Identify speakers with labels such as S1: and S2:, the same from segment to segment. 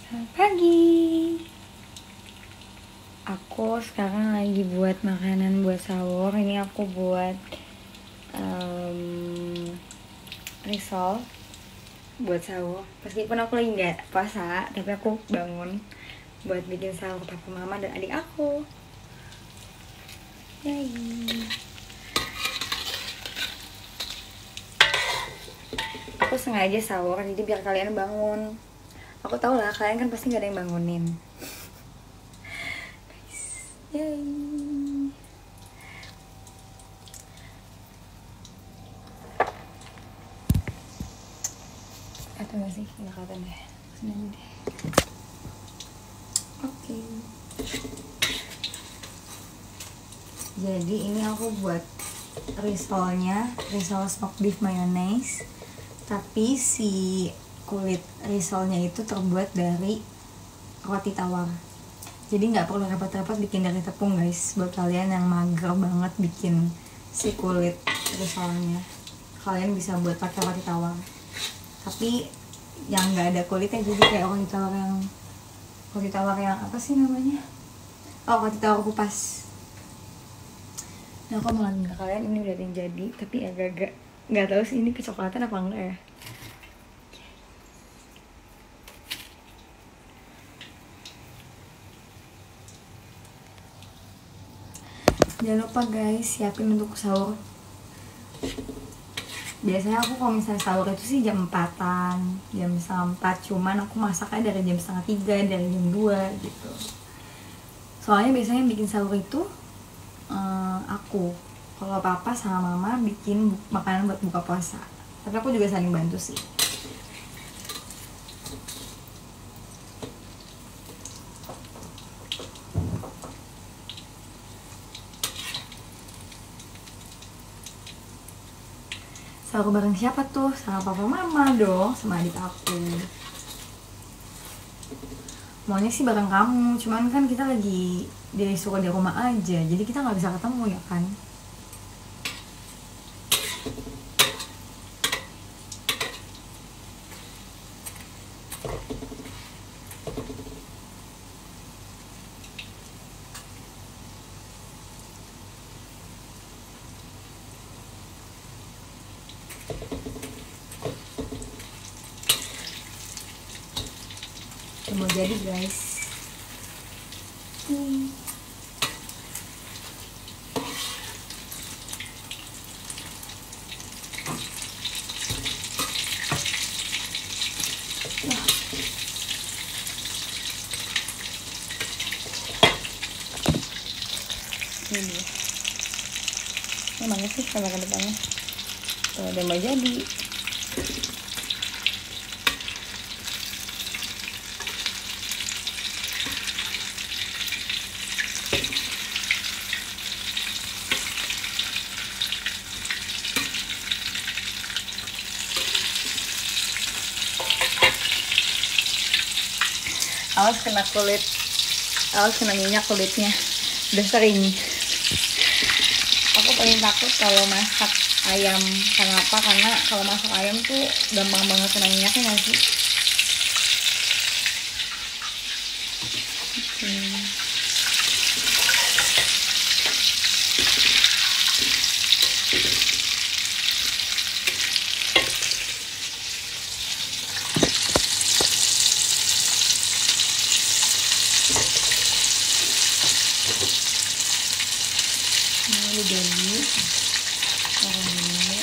S1: Selamat pagi. Aku sekarang lagi buat makanan buat sahur. Ini aku buat risol buat sahur. Meskipun aku lagi nggak puasa, tapi aku bangun buat bikin sahur papa mama dan adik aku. Yay. Aku sengaja sahur jadi biar kalian bangun. Aku tahu lah kalian kan pasti gak ada yang bangunin. Yay. Atau gak sih? Gak kelihatan deh. Sini deh. Oke. Jadi ini aku buat risolnya, risol smoked beef mayonnaise. Tapi si kulit risolnya itu terbuat dari roti tawar. Jadi nggak perlu repot-repot bikin dari tepung guys. Buat kalian yang mager banget bikin si kulit risolnya, kalian bisa buat pakai roti tawar. Tapi yang nggak ada kulitnya, jadi kayak roti tawar yang apa sih namanya? Oh, roti tawar kupas. Nah, aku mau ngasih ke kalian ini udah ada yang jadi, tapi agak-agak nggak tahu sih ini kecoklatan apa enggak ya. Jangan lupa guys, siapin untuk sahur. Biasanya aku kalau misalnya sahur itu sih jam 4-an, jam setengah 4. Cuman aku masaknya dari jam setengah 3, dari jam 2 gitu. Soalnya biasanya yang bikin sahur itu aku. Kalau papa sama mama bikin makanan buat buka puasa. Tapi aku juga saling bantu sih. Sahur bareng siapa tuh? Sama papa mama dong, sama adik aku. Maunya sih bareng kamu, cuman kan kita lagi disuruh di rumah aja, jadi kita nggak bisa ketemu ya kan. Mau jadi guys. Ini dia. Ini mana sih kamera ke depannya? Tuh, udah mau jadi. Awas kena kulit, awas kena minyak kulitnya. Udah sering. Aku paling takut kalau masak ayam. Kenapa? Karena kalau masak ayam tuh gampang banget kena minyaknya nggak sih? Ini jadi taruh dulu.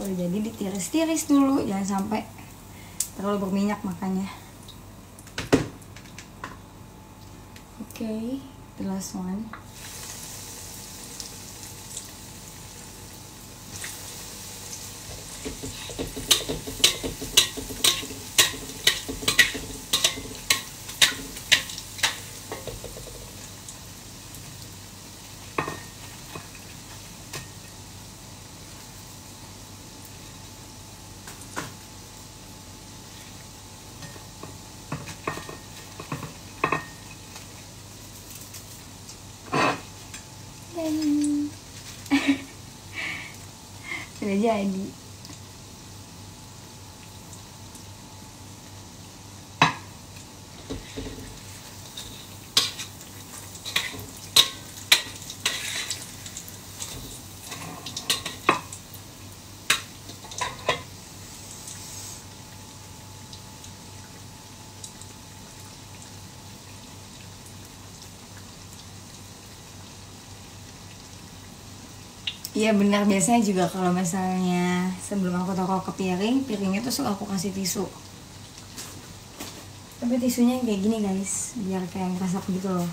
S1: Udah jadi ditiris-tiris dulu, jangan sampai terlalu berminyak makanya. Oke, the last one. Sudah jadi. Iya benar, biasanya juga kalau misalnya sebelum aku taruh ke piringnya tuh suka aku kasih tisu. Tapi tisunya kayak gini guys, biar kayak ngerasap gitu loh.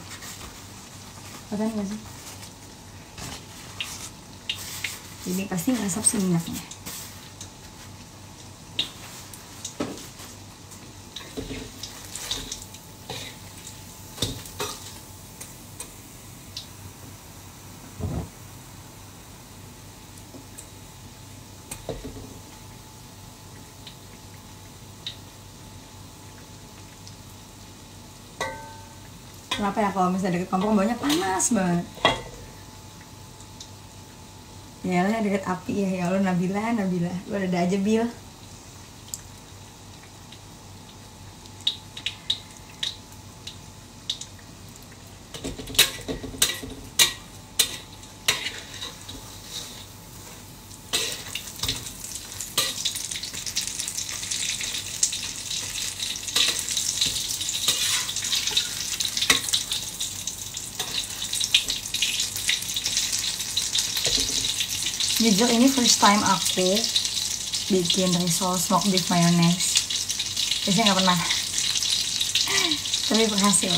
S1: Kelihatan gak sih? Jadi pasti ngerasap sih minyaknya. Kenapa ya kalau misalnya deket kompor baunya panas banget? Ya lah deket api ya Allah. Nabila lu ada aja Bil. Jujur ini first time aku bikin risol smoked beef mayonnaise. Biasanya nggak pernah, tapi berhasil.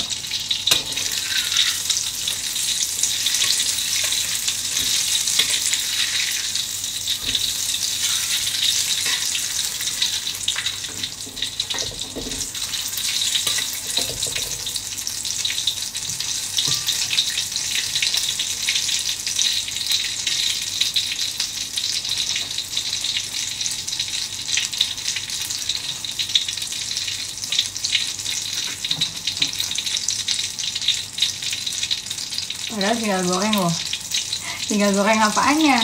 S1: Padahal tinggal goreng loh. Tinggal goreng apaannya?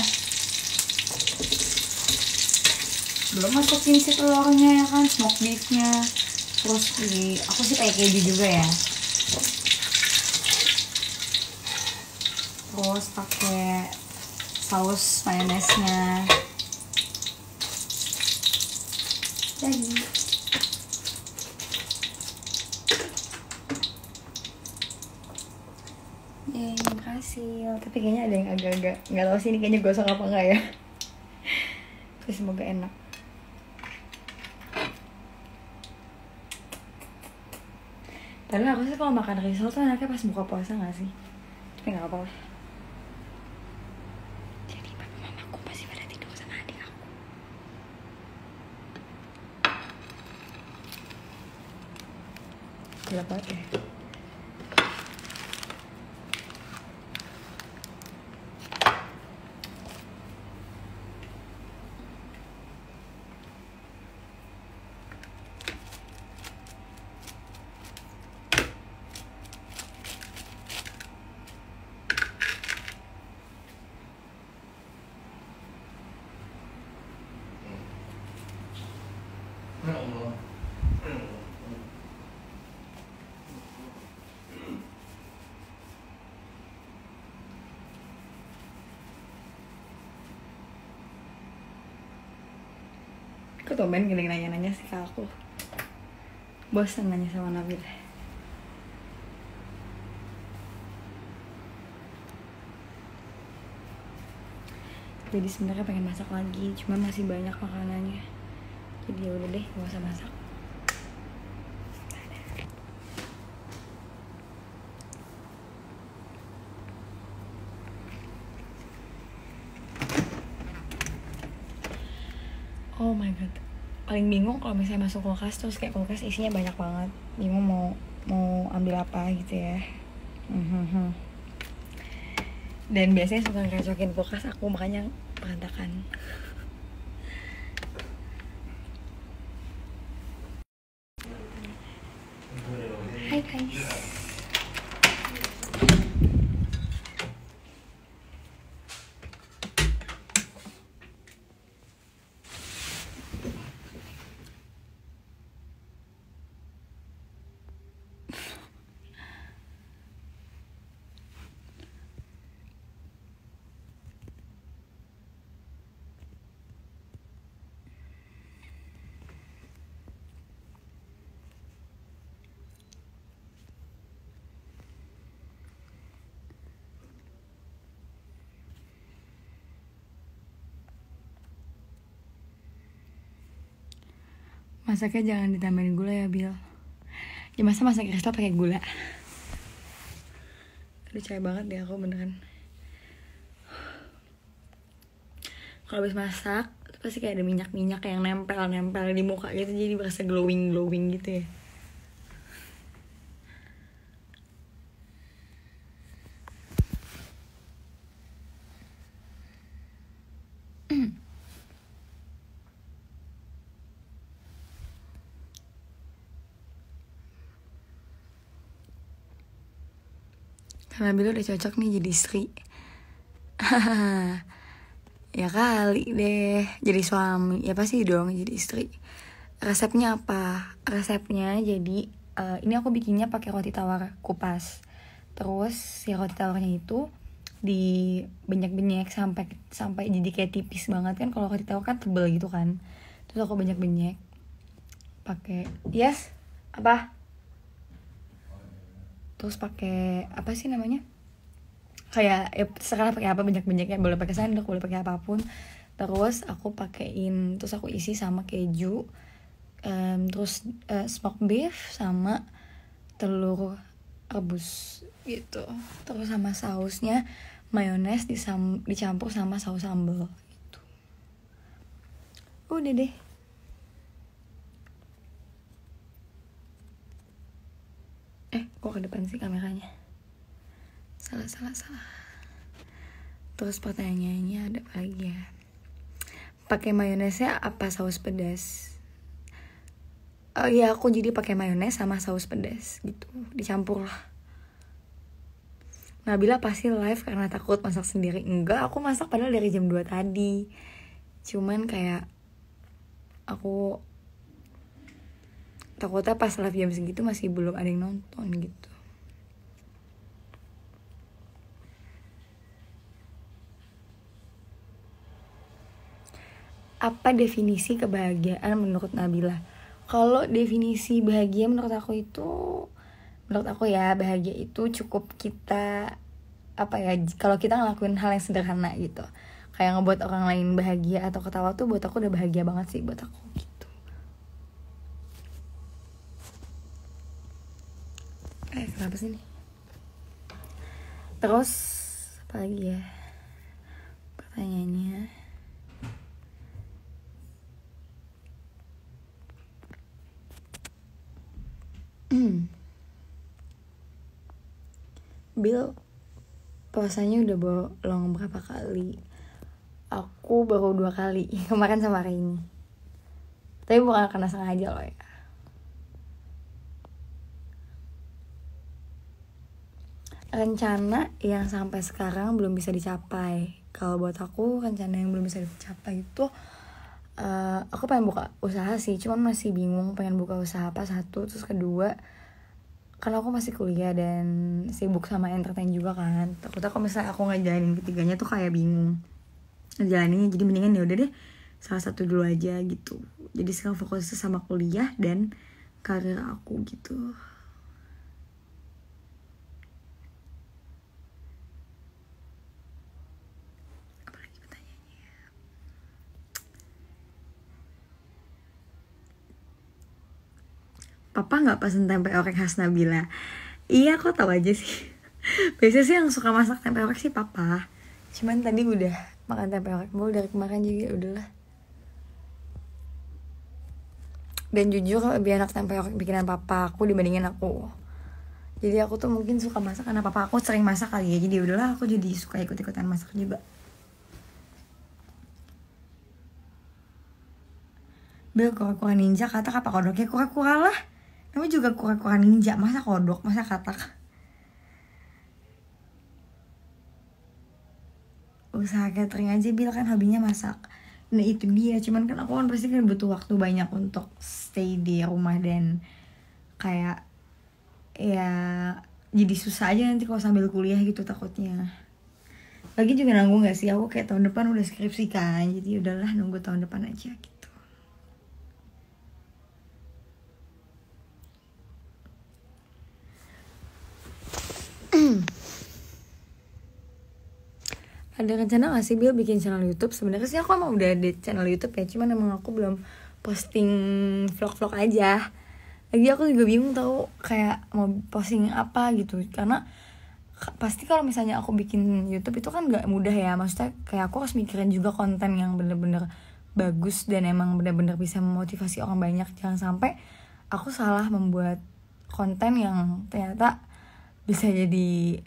S1: Belum masukin si telurnya ya kan, smoked beefnya. Terus aku sih pakai keju juga ya. Terus pakai saus mayonesnya. Jadi berhasil, tapi kayaknya ada yang agak-agak nggak tahu sih ini kayaknya gosong apa enggak ya. Tapi semoga enak. Tapi aku sih kalau makan risol tuh enaknya pas buka puasa nggak sih? Tapi nggak apa-apa. Jadi papa mamaku pasti pada tidur sama adik aku. Gelap banget ya. Kok tumben gini nanya-nanya sih ke aku? Bosan nanya sama Nabila. Jadi sebenarnya pengen masak lagi, cuma masih banyak makanannya. Jadi ya udah deh, gak usah masak. Oh my god, paling bingung kalau misalnya masuk kulkas terus kayak kulkas isinya banyak banget, bingung mau ambil apa gitu ya. Dan biasanya suka ngerecokin kulkas aku, makanya berantakan. Hai guys. masaknya jangan ditambahin gula ya Bil. Ya masa masak risol pakai gula. Aduh capek banget deh aku beneran. Kalau habis masak itu pasti kayak ada minyak-minyak yang nempel di muka gitu, jadi berasa glowing gitu ya. Karena Bila udah cocok nih jadi istri. Ya kali deh jadi suami. Ya pasti dong jadi istri. Resepnya apa? Resepnya jadi ini aku bikinnya pakai roti tawar kupas. Terus si roti tawarnya itu dibenyak-benyak sampai jadi kayak tipis banget kan. Kalau roti tawar kan tebel gitu kan. Terus aku benyak-benyak pakai apa? Terus pakai apa sih namanya? Kayak sekarang pakai apa, banyak-banyaknya, boleh pakai sendok, boleh pakai apapun. Terus aku pakein, terus aku isi sama keju, terus smoked beef sama telur rebus gitu. Terus sama sausnya mayones dicampur sama saus sambal gitu. Udah deh. Kok ke depan sih kameranya? Salah. Terus pertanyaannya ada apa lagi ya? Pakai mayonesnya apa saus pedas? Oh iya, aku jadi pakai mayones sama saus pedas gitu, dicampur lah. Nabila pasti live karena takut masak sendiri. Enggak, aku masak padahal dari jam 2 tadi. Cuman kayak aku takutnya pas live jam segitu masih belum ada yang nonton gitu. Apa definisi kebahagiaan menurut Nabila? Kalau definisi bahagia menurut aku ya, bahagia itu cukup kita kalau kita ngelakuin hal yang sederhana gitu, kayak ngebuat orang lain bahagia atau ketawa tuh buat aku udah bahagia banget sih buat aku gitu. Kenapa sih nih? Terus apa lagi ya pertanyaannya? Bil, puasanya udah bolong berapa kali? Aku baru 2 kali, kemarin sama hari ini. Tapi bukan karena sengaja loh ya. Rencana yang sampai sekarang belum bisa dicapai. Kalau buat aku rencana yang belum bisa dicapai itu aku pengen buka usaha sih, cuman masih bingung pengen buka usaha apa, satu. Terus kedua, karena aku masih kuliah dan sibuk sama entertain juga kan, takutnya kalau misalnya aku ngejalanin ketiganya tuh kayak bingung ngejalaninnya. Jadi mendingan ya udah deh salah satu dulu aja gitu. Jadi sekarang fokus sama kuliah dan karir aku gitu. Apalagi pertanyaannya? Papa nggak pesen tempe orek khas Nabila? Iya, aku tahu aja sih. Biasanya sih yang suka masak tempe orek sih papa. Cuman tadi udah makan tempe orek mulu dari kemarin, juga udahlah. Dan jujur lebih enak tempe orek bikinan papa aku dibandingin aku. Jadi aku tuh mungkin suka masak karena papa aku sering masak kali ya. Jadi udahlah, aku jadi suka ikut-ikutan masak juga. Bel, kura-kura ninja kata apa kodoknya? Kura-kura lah. Namanya juga kura-kura ninja, masa kodok, masa katak. Usaha catering aja, Bil, kan hobinya masak. Nah itu dia, cuman kan aku kan pasti kan butuh waktu banyak untuk stay di rumah. Dan kayak ya jadi susah aja nanti kalau sambil kuliah gitu takutnya. Lagi juga nanggung gak sih, aku kayak tahun depan udah skripsi kan. Jadi udahlah nunggu tahun depan aja gitu. Ada rencana gak sih Bil bikin channel YouTube? Sebenarnya sih aku emang udah ada channel YouTube ya, cuman emang aku belum posting vlog-vlog aja. Lagi aku juga bingung tahu kayak mau posting apa gitu, karena pasti kalau misalnya aku bikin YouTube itu kan nggak mudah ya, maksudnya kayak aku harus mikirin juga konten yang bener-bener bagus dan emang bener-bener bisa memotivasi orang banyak. Jangan sampai aku salah membuat konten yang ternyata bisa jadi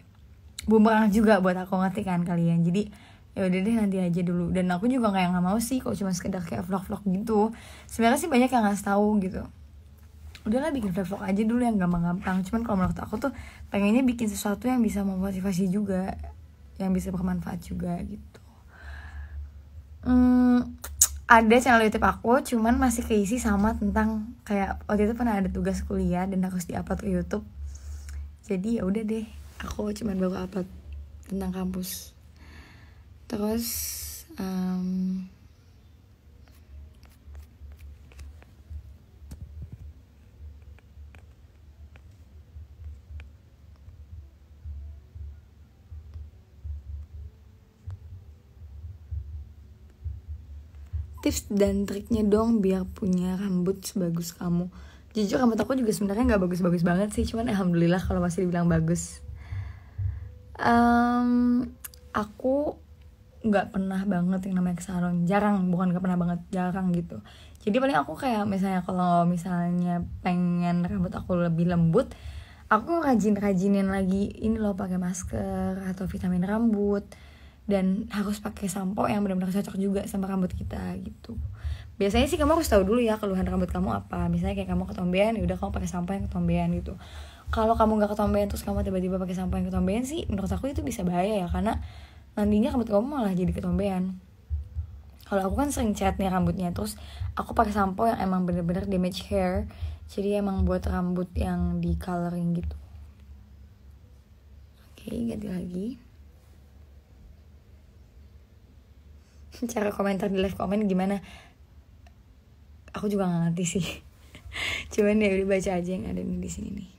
S1: bumerang juga buat aku, ngerti kan kalian. Jadi ya udah deh, nanti aja dulu. Dan aku juga kayak nggak mau sih kalau cuma sekedar kayak vlog-vlog gitu. Sebenarnya sih banyak yang nggak tahu gitu, udahlah bikin vlog aja dulu yang gampang-gampang. Cuman kalau menurut aku tuh pengennya bikin sesuatu yang bisa memotivasi juga, yang bisa bermanfaat juga gitu. Ada channel YouTube aku, cuman masih keisi sama tentang kayak waktu itu pernah ada tugas kuliah dan harus diupload ke YouTube. Jadi ya udah deh, aku cuman baru upload tentang kampus. Terus tips dan triknya dong biar punya rambut sebagus kamu. Jujur rambut aku juga sebenarnya nggak bagus-bagus banget sih, cuman alhamdulillah kalau masih dibilang bagus. Aku nggak pernah banget yang namanya ke salon, bukan nggak pernah banget, jarang gitu. Jadi paling aku kayak misalnya kalau misalnya pengen rambut aku lebih lembut, aku rajinin lagi ini loh, pakai masker atau vitamin rambut. Dan harus pakai sampo yang benar-benar cocok juga sama rambut kita gitu. Biasanya sih kamu harus tahu dulu ya keluhan rambut kamu apa. Misalnya kayak kamu ketombean, ya udah kamu pakai sampo yang ketombean gitu. Kalau kamu nggak ketombean terus kamu tiba-tiba pakai sampo yang ketombean sih, menurut aku itu bisa bahaya ya, karena nantinya rambut kamu malah jadi ketombean. Kalau aku kan sering cat nih rambutnya, terus aku pakai sampo yang emang bener-bener damage hair, jadi emang buat rambut yang di coloring gitu. Oke, ganti lagi. Cara komentar di live komen gimana? Aku juga nggak ngerti sih. Cuman ya udah baca aja yang ada di sini nih.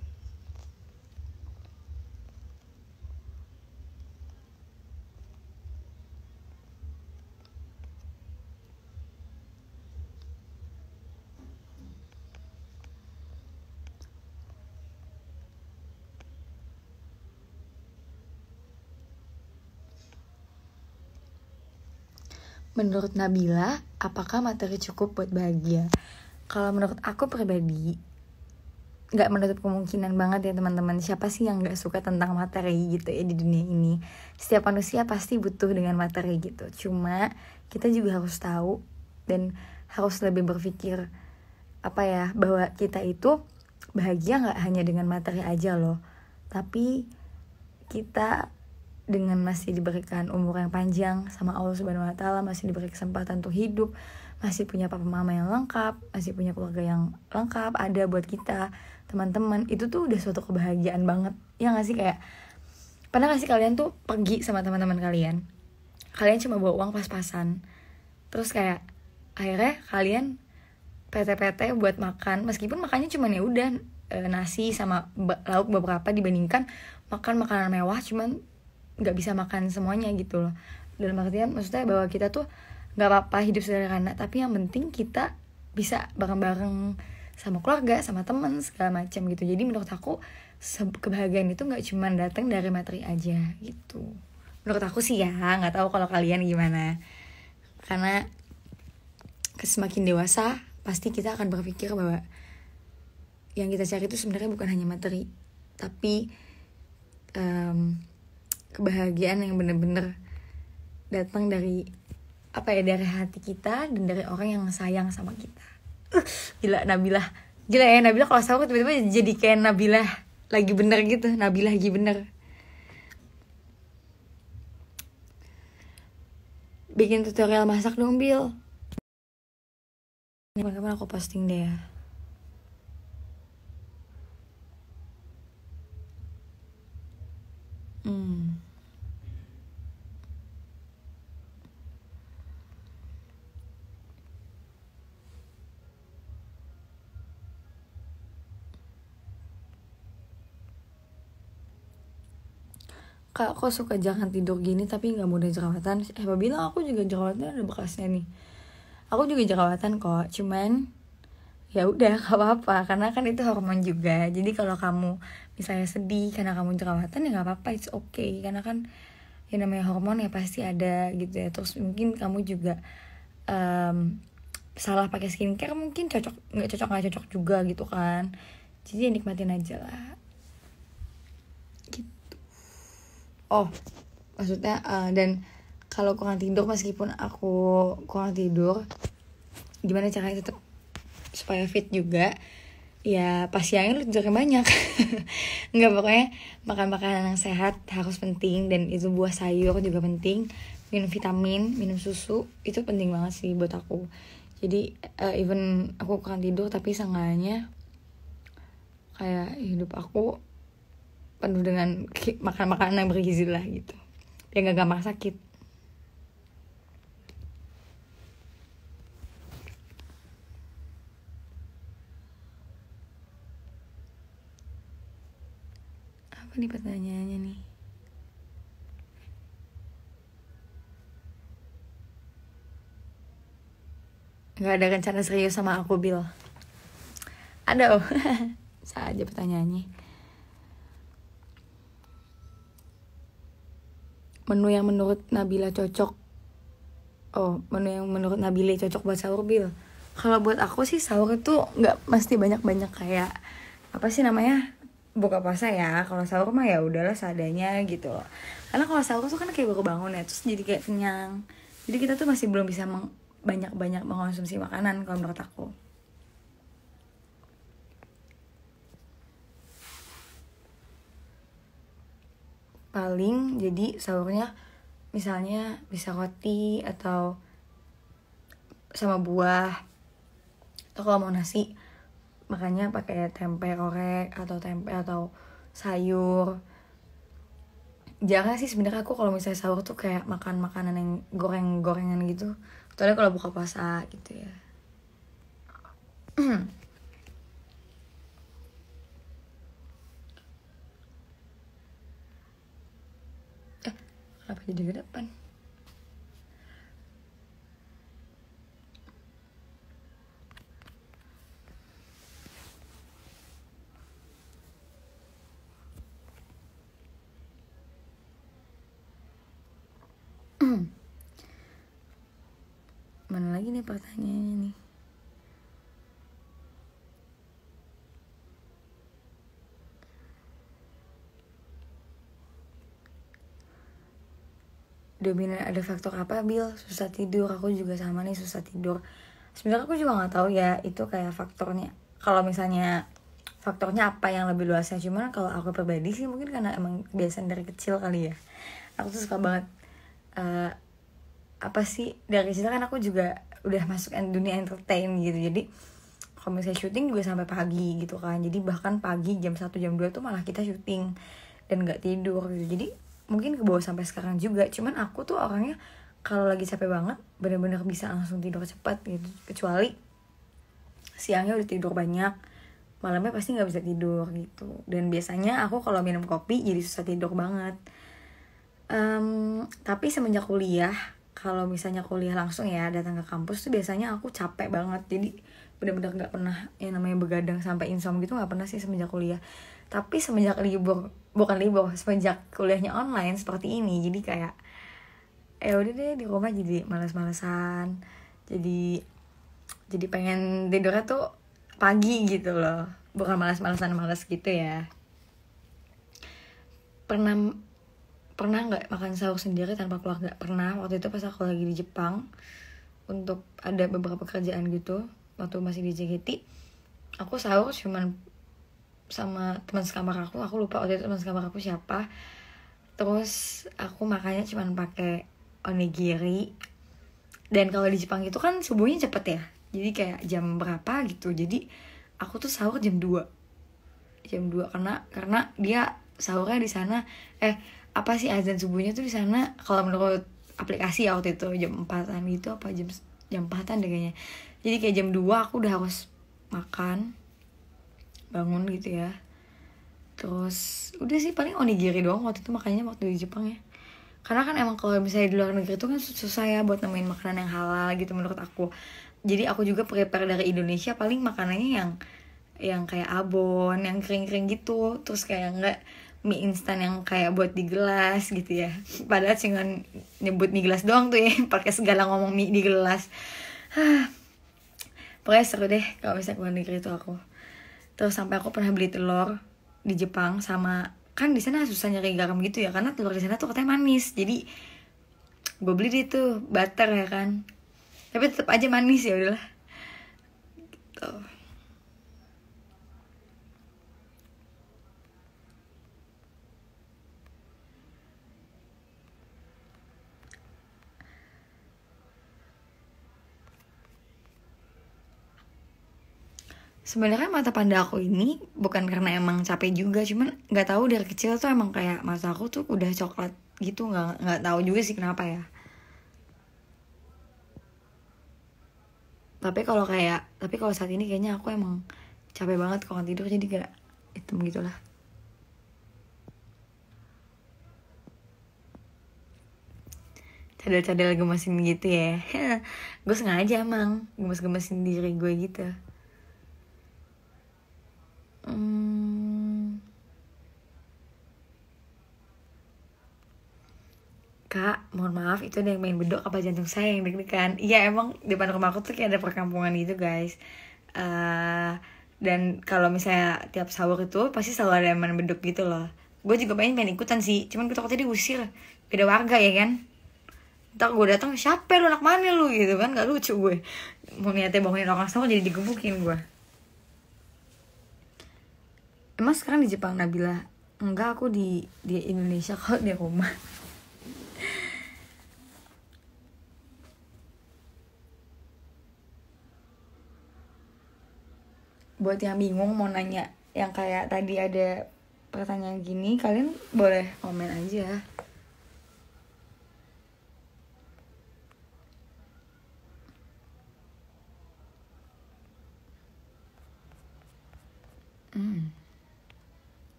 S1: Menurut Nabila, apakah materi cukup buat bahagia? Kalau menurut aku pribadi, nggak menutup kemungkinan banget ya teman-teman. Siapa sih yang nggak suka tentang materi gitu ya di dunia ini? Setiap manusia pasti butuh dengan materi gitu. Cuma kita juga harus tahu dan harus lebih berpikir apa ya, bahwa kita itu bahagia nggak hanya dengan materi aja loh, tapi kita dengan masih diberikan umur yang panjang sama Allah Subhanahu Wa Taala, masih diberi kesempatan untuk hidup, masih punya papa mama yang lengkap, masih punya keluarga yang lengkap, ada buat kita, teman-teman, itu tuh udah suatu kebahagiaan banget. Ya nggak sih? Kayak pernah nggak sih kalian tuh pergi sama teman-teman kalian cuma bawa uang pas-pasan, terus kayak akhirnya kalian PT-PT buat makan, meskipun makannya cuma ya udah nasi sama lauk beberapa, dibandingkan makan makanan mewah cuman nggak bisa makan semuanya gitu loh. Dalam artian maksudnya bahwa kita tuh nggak apa-apa hidup sederhana, tapi yang penting kita bisa bareng-bareng sama keluarga, sama teman, segala macam gitu. Jadi menurut aku kebahagiaan itu nggak cuma datang dari materi aja gitu. Menurut aku sih ya, nggak tahu kalau kalian gimana. Karena semakin dewasa pasti kita akan berpikir bahwa yang kita cari itu sebenarnya bukan hanya materi, tapi kebahagiaan yang benar-benar datang dari apa ya, dari hati kita dan dari orang yang sayang sama kita. Gila ya Nabilah kalau sama tiba-tiba jadi kayak Nabilah lagi bener gitu, Nabilah lagi bener. Bikin tutorial masak dong Bil. Kapan-kapan aku posting deh ya. Kak, aku suka jangan tidur gini tapi nggak mudah jerawatan. Bilang aku juga jerawatnya ada bekasnya nih. Aku juga jerawatan kok, cuman ya udah gak apa-apa karena kan itu hormon juga. Jadi kalau kamu misalnya sedih karena kamu jerawatan ya gak apa-apa, it's okay, karena kan yang namanya hormon ya pasti ada gitu ya. Terus mungkin kamu juga salah pakai skincare, mungkin nggak cocok juga gitu kan. Jadi ya nikmatin aja lah gitu. Oh maksudnya dan kalau kurang tidur, meskipun aku kurang tidur, gimana caranya tetap supaya fit juga, ya pas siangnya lu tidurnya banyak. Nggak, pokoknya makan makanan yang sehat harus penting, dan itu buah sayur juga penting, minum vitamin, minum susu itu penting banget sih buat aku. Jadi even aku kurang tidur tapi seenggaknya kayak hidup aku penuh dengan makan makanan yang bergizi lah gitu, biar nggak gampang sakit. Apa nih pertanyaannya nih? Nggak ada rencana serius sama aku, Bill? Ada oh. Saja pertanyaannya. Menu yang menurut Nabila cocok. Oh, menu yang menurut Nabila cocok buat sahur, Bill. Kalau buat aku sih sahur itu nggak mesti banyak-banyak kayak apa sih namanya, buka puasa ya. Kalau sahur mah ya udahlah seadanya gitu loh. Karena kalau sahur tuh kan kayak baru bangun ya, terus jadi kayak kenyang. Jadi kita tuh masih belum bisa banyak-banyak mengkonsumsi makanan kalau menurut aku. Paling jadi sahurnya misalnya bisa roti atau sama buah, atau kalau mau nasi makanya pakai tempe orek atau tempe atau sayur. Jarang sih sebenarnya aku kalau misalnya sahur tuh kayak makan makanan yang goreng-gorengan gitu, kecuali kalau buka puasa gitu ya. Kenapa jadi ke depan? Mana lagi nih pertanyaannya nih? Dominan ada faktor apa, Bil? Susah tidur. Aku juga sama nih, susah tidur. Sebenarnya aku juga nggak tahu ya itu kayak faktornya. Kalau misalnya faktornya apa yang lebih luasnya, cuman kalau aku pribadi sih mungkin karena emang kebiasaan dari kecil kali ya. Aku tuh suka banget apa sih, dari kecil kan aku juga udah masuk dunia entertain gitu. Jadi kalau misalnya syuting juga sampai pagi gitu kan. Jadi bahkan pagi jam 1 jam 2 tuh malah kita syuting dan nggak tidur gitu. Jadi mungkin ke bawah sampai sekarang juga. Cuman aku tuh orangnya kalau lagi capek banget benar-benar bisa langsung tidur cepat gitu. Kecuali siangnya udah tidur banyak, malamnya pasti nggak bisa tidur gitu. Dan biasanya aku kalau minum kopi jadi susah tidur banget. Tapi semenjak kuliah, kalau misalnya kuliah langsung ya datang ke kampus tuh biasanya aku capek banget. Jadi benar-benar nggak pernah yang namanya begadang sampai insomnia gitu, nggak pernah sih semenjak kuliah. Tapi semenjak semenjak kuliahnya online seperti ini, jadi kayak udah deh di rumah jadi malas-malasan. Jadi pengen tidurnya tuh pagi gitu loh, bukan malas-malasan malas gitu ya. Pernah nggak makan sahur sendiri tanpa keluarga? Pernah, waktu itu pas aku lagi di Jepang untuk ada beberapa kerjaan gitu. Waktu masih di JKT, aku sahur cuman sama teman sekamar aku lupa waktu itu teman sekamar aku siapa. Terus aku makannya cuman pakai onigiri. Dan kalau di Jepang itu kan subuhnya cepet ya, jadi kayak jam berapa gitu. Jadi aku tuh sahur jam 2 karena dia sahurnya di sana apa sih azan subuhnya tuh di sana kalau menurut aplikasi ya waktu itu jam 4-an gitu, apa jam 4-an deh kayaknya. Jadi kayak jam 2 aku udah harus makan, bangun gitu ya. Terus udah sih paling onigiri doang waktu itu makanya waktu di Jepang ya. Karena kan emang kalau misalnya di luar negeri itu kan susah ya buat nemuin makanan yang halal gitu menurut aku. Jadi aku juga prepare dari Indonesia paling makanannya yang kayak abon, yang kering-kering gitu. Terus kayak enggak mie instan yang kayak buat di gelas gitu ya. Padahal cuma nyebut mie gelas doang tuh ya, pakai segala ngomong mie di gelas. Pokoknya seru deh kalau misalnya keluar negeri itu aku. Terus sampai aku pernah beli telur di Jepang sama, kan di sana susah nyari garam gitu ya karena telur di sana tuh katanya manis. Jadi gue beli di tuh butter ya kan, tapi tetap aja manis, ya udahlah gitu. Sebenarnya mata panda aku ini bukan karena emang capek juga, cuman nggak tahu dari kecil tuh emang kayak mata aku tuh udah coklat gitu, nggak tahu juga sih kenapa ya. Tapi kalau saat ini kayaknya aku emang capek banget kalau tidur, jadi gak hitam gitulah. Cadel-cadel gemesin gitu ya. Gue sengaja emang gemes-gemesin diri gue gitu. Kak, mohon maaf, itu ada yang main bedok apa jantung saya yang deg-degan? Iya, emang depan rumah aku tuh kayak ada perkampungan gitu guys. Dan kalau misalnya tiap sahur itu pasti selalu ada yang main bedok gitu loh. Gue juga pengen ikutan sih, cuman gue takutnya diusir. Beda warga ya kan. Ntar gue datang, siapa lu, anak mana lu gitu kan, gak lucu gue. Mau niatnya bangunin orang sahur jadi digebukin gue. Emang sekarang di Jepang Nabila? Enggak, aku di Indonesia kok, di rumah. Buat yang bingung mau nanya yang kayak tadi ada pertanyaan gini, kalian boleh komen aja.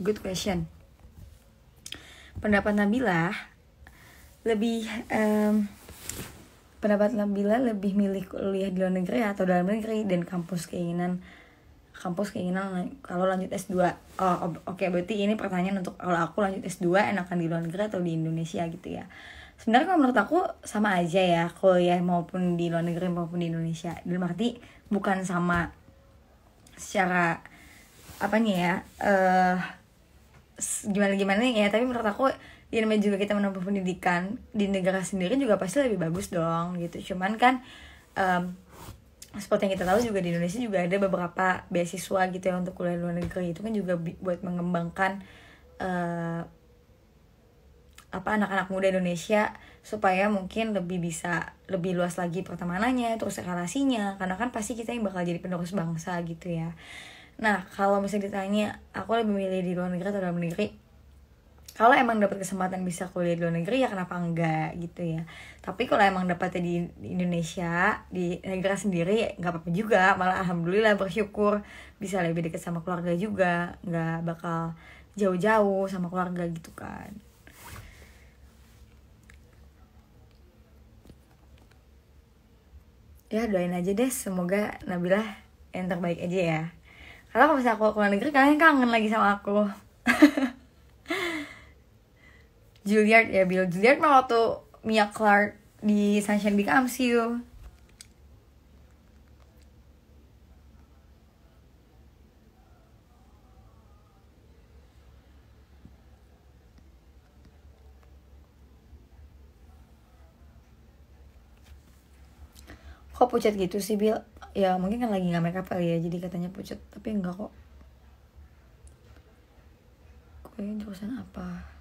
S1: Good question. Pendapat Nabila lebih milih kuliah di luar negeri atau dalam negeri, dan kampus keinginan kalau lanjut S2. Oke, berarti ini pertanyaan untuk kalau aku lanjut S2 enakan di luar negeri atau di Indonesia gitu ya. Sebenarnya kalau menurut aku sama aja ya, kuliah maupun di luar negeri maupun di Indonesia. Dalam arti bukan sama secara apa nih ya, gimana ya, tapi menurut aku ya namanya juga kita menempuh pendidikan di negara sendiri juga pasti lebih bagus dong gitu. Cuman kan seperti yang kita tahu juga di Indonesia juga ada beberapa beasiswa gitu ya untuk kuliah luar negeri. Itu kan juga buat mengembangkan anak-anak muda Indonesia supaya mungkin lebih luas lagi pertemanannya, terus relasinya, karena kan pasti kita yang bakal jadi penerus bangsa gitu ya. Nah, kalau misalnya ditanya aku lebih milih di luar negeri atau dalam negeri, kalau emang dapat kesempatan bisa kuliah di luar negeri ya kenapa enggak gitu ya. Tapi kalau emang dapatnya di Indonesia, di negara sendiri, ya nggak apa-apa juga. Malah alhamdulillah bersyukur bisa lebih dekat sama keluarga juga, nggak bakal jauh-jauh sama keluarga gitu kan. Ya doain aja deh, semoga Nabila yang terbaik aja ya. Kalau misalnya aku keluar negeri, kalian kangen lagi sama aku. Juilliard ya, Bill Juilliard mah waktu Mia Clark di Sunshine Becomes You. Kok pucat gitu sih, Bill? ya mungkin kan lagi nggak makeup kali ya, jadi katanya pucat, tapi enggak kok. Kayaknya jurusan apa?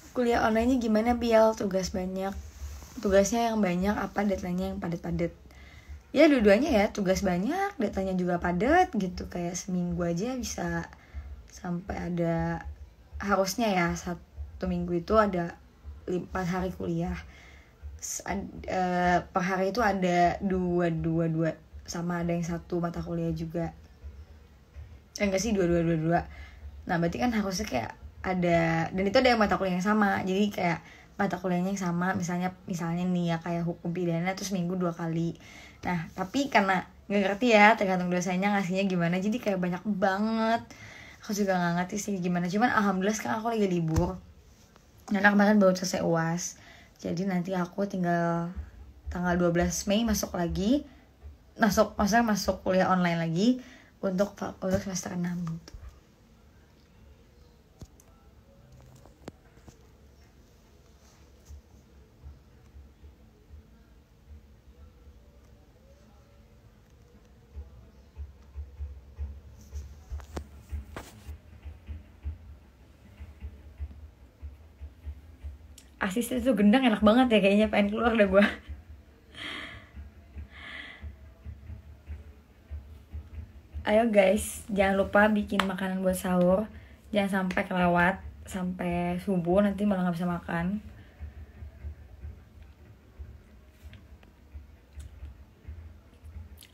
S1: Kuliah online-nya gimana, Bial? Tugas banyak. Tugasnya yang banyak apa, deadline-nya yang padat-padat? Ya dua-duanya ya, tugas banyak, deadline-nya juga padat gitu. Kayak seminggu aja bisa sampai ada, harusnya ya 1 minggu itu ada 4 hari kuliah. Per hari itu ada dua sama ada yang 1 mata kuliah juga. Enggak sih, dua. Nah berarti kan harusnya kayak ada, dan itu ada yang mata kuliah yang sama, jadi kayak mata kuliahnya yang sama, misalnya nih ya kayak hukum pidana terus minggu 2 kali. Nah tapi karena nggak ngerti ya, tergantung dosennya ngasihnya gimana, jadi kayak banyak banget. Aku juga nggak ngerti sih gimana, cuman alhamdulillah sekarang aku lagi libur karena kemarin baru selesai UAS, jadi nanti aku tinggal tanggal 12 Mei masuk kuliah online lagi untuk semester 6 gitu. Asis itu gendang enak banget ya, kayaknya pengen keluar dah gue. Ayo guys, jangan lupa bikin makanan buat sahur, jangan sampai kelewat sampai subuh, nanti malah nggak bisa makan.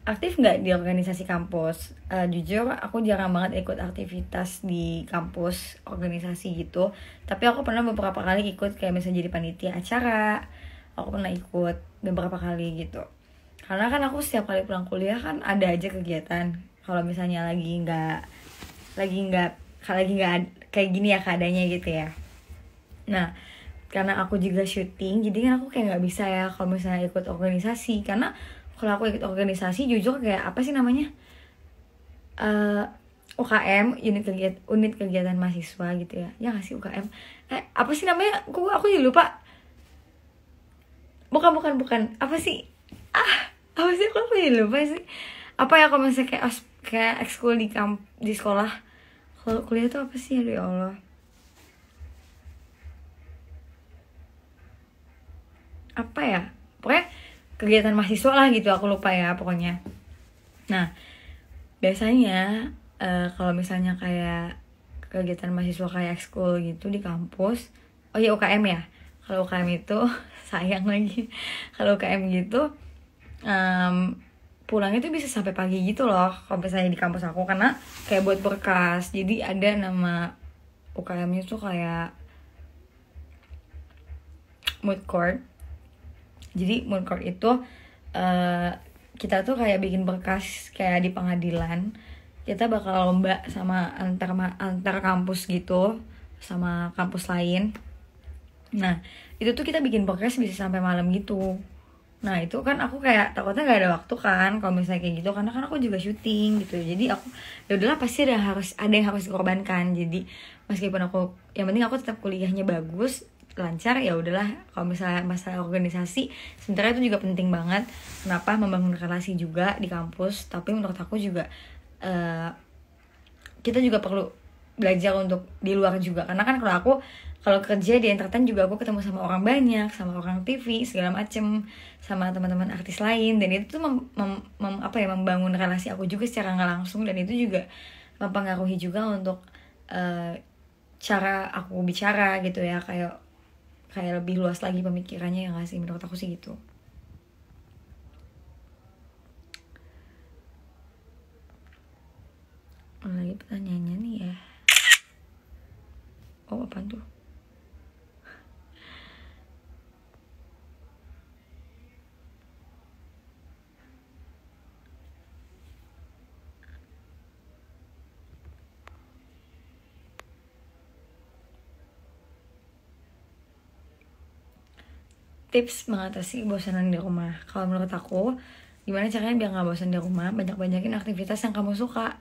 S1: Aktif nggak di organisasi kampus? Jujur aku jarang banget ikut aktivitas di kampus, organisasi gitu. Tapi aku pernah beberapa kali ikut, kayak misalnya jadi panitia acara. Aku pernah ikut beberapa kali gitu. Karena kan aku setiap kali pulang kuliah kan ada aja kegiatan. Kalau misalnya lagi nggak kayak gini ya keadaannya gitu ya. Nah karena aku juga syuting, jadi kan aku kayak nggak bisa ya kalau misalnya ikut organisasi, karena kalau aku ikut organisasi jujur kayak apa sih namanya, UKM, unit kegiatan mahasiswa gitu ya nggak sih UKM, apa sih namanya, aku jadi lupa. Bukan apa sih, apa sih, aku jadi lupa sih. Apa ya kalau misalnya kayak ekskul di sekolah. Kalau kuliah tuh apa sih, aduh ya Allah. Apa ya, pokoknya kegiatan mahasiswa lah gitu, aku lupa ya pokoknya. Nah biasanya kalau misalnya kayak kegiatan mahasiswa kayak ekskul gitu di kampus, oh ya UKM ya, kalau UKM itu sayang lagi, kalau UKM gitu pulangnya tuh bisa sampai pagi gitu loh kalau misalnya di kampus aku, karena kayak buat berkas. Jadi ada nama UKM-nya tuh kayak mood court. Jadi mood court itu kita tuh kayak bikin berkas kayak di pengadilan. Kita bakal lomba sama antar kampus gitu, sama kampus lain. Nah itu tuh kita bikin berkas bisa sampai malam gitu. Nah itu kan aku kayak takutnya gak ada waktu kan kalau misalnya kayak gitu, karena kan aku juga syuting gitu. Jadi aku ya udahlah, pasti ada yang harus dikorbankan. Jadi meskipun aku, yang penting aku tetap kuliahnya bagus, lancar, ya udahlah. Kalau misalnya masalah organisasi sebenarnya itu juga penting banget. Kenapa? Membangun relasi juga di kampus. Tapi menurut aku juga kita juga perlu belajar untuk di luar juga, karena kan kalau kerja di entertain juga aku ketemu sama orang banyak, sama orang TV segala macem, sama teman-teman artis lain, dan itu tuh membangun relasi aku juga secara nggak langsung, dan itu juga mempengaruhi juga untuk cara aku bicara gitu ya, kayak lebih luas lagi pemikirannya, ya nggak sih, menurut aku sih gitu. pertanyaannya nih ya. Oh, apaan tuh? Tips mengatasi bosanan di rumah. Kalau menurut aku, gimana caranya biar gak bosan di rumah? Banyak-banyakin aktivitas yang kamu suka.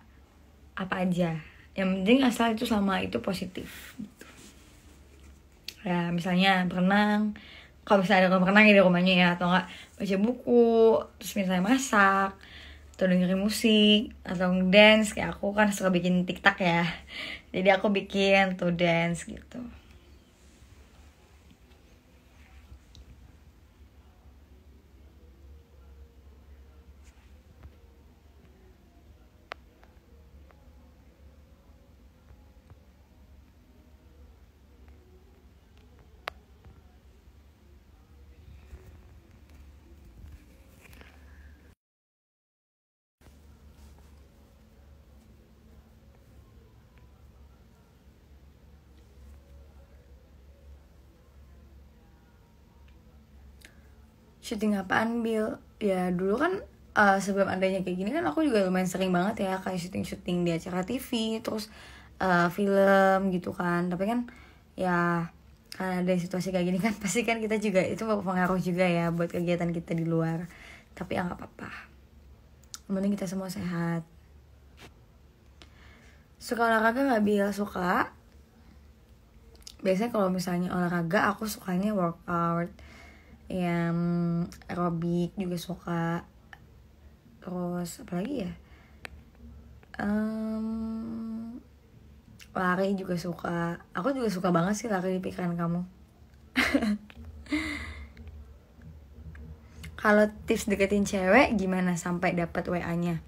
S1: Apa aja. Yang penting asal itu selama itu positif. Ya, misalnya berenang. Kalau misalnya ada kolam renang ya di rumahnya ya. Atau enggak baca buku. Terus misalnya masak. Atau dengerin musik. Atau dance. Kayak aku kan suka bikin TikTok ya. Jadi aku bikin tuh dance gitu. Syuting apaan, Bil? Ya dulu kan sebelum adanya kayak gini kan aku juga lumayan sering banget ya kayak syuting-syuting di acara TV, terus film gitu kan. Tapi kan ya karena ada situasi kayak gini kan pasti kan kita juga itu berpengaruh juga ya buat kegiatan kita di luar. Tapi ya nggak apa-apa. Yang penting kita semua sehat. Suka olahraga nggak, Bil? Suka. Biasanya kalau misalnya olahraga aku sukanya workout, yang aerobik juga suka. Terus apalagi ya, lari juga suka. Aku juga suka banget sih lari di pikiran kamu. Kalau tips deketin cewek gimana sampai dapat WA-nya?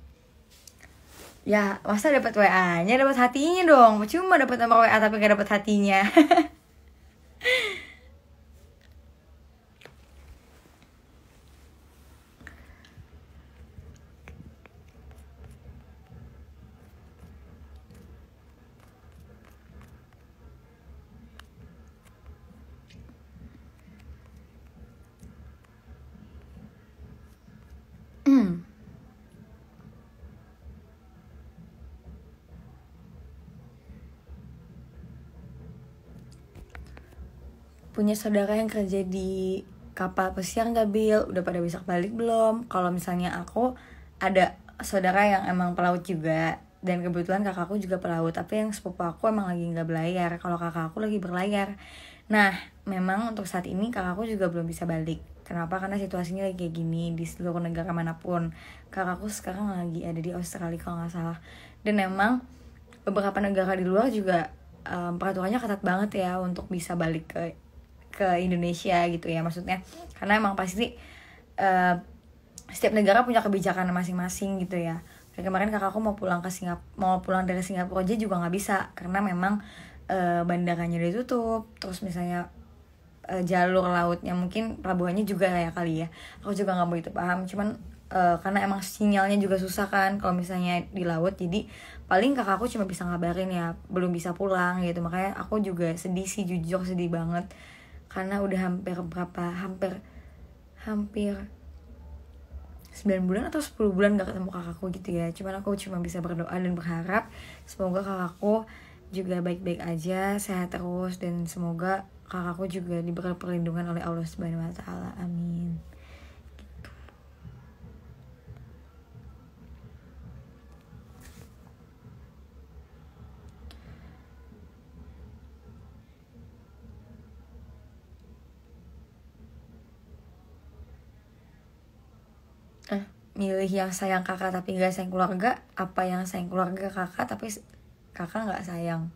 S1: Ya masa dapat WA-nya, dapat hatinya dong. Cuma dapat nomor WA tapi gak dapat hatinya. Punya saudara yang kerja di kapal pesiar nggak, Bil? Udah pada bisa balik belum? Kalau misalnya aku ada saudara yang emang pelaut juga, dan kebetulan kakakku juga pelaut. Tapi yang sepupu aku emang lagi nggak berlayar. Kalau kakak aku lagi berlayar. Nah, memang untuk saat ini kakakku juga belum bisa balik. Kenapa? Karena situasinya lagi kayak gini di seluruh negara manapun. Kakakku sekarang lagi ada di Australia kalau nggak salah. Dan emang beberapa negara di luar juga peraturannya ketat banget ya untuk bisa balik ke Indonesia gitu ya, maksudnya karena emang pasti setiap negara punya kebijakan masing-masing gitu ya. Kayak kemarin kakakku mau pulang dari Singapura aja juga nggak bisa karena memang bandaranya udah tutup. Terus misalnya jalur lautnya mungkin pelabuhannya juga ya kali ya, aku juga nggak begitu paham. Cuman karena emang sinyalnya juga susah kan kalau misalnya di laut, jadi paling kakakku cuma bisa ngabarin ya belum bisa pulang gitu. Makanya aku juga sedih sih, jujur sedih banget karena udah hampir 9 bulan atau 10 bulan gak ketemu kakakku gitu ya. Cuman aku cuma bisa berdoa dan berharap semoga kakakku juga baik-baik aja, sehat terus, dan semoga kakakku juga diberi perlindungan oleh Allah Subhanahu wa taala. Amin. Milih yang sayang kakak tapi gak sayang keluarga, apa yang sayang keluarga kakak tapi kakak gak sayang?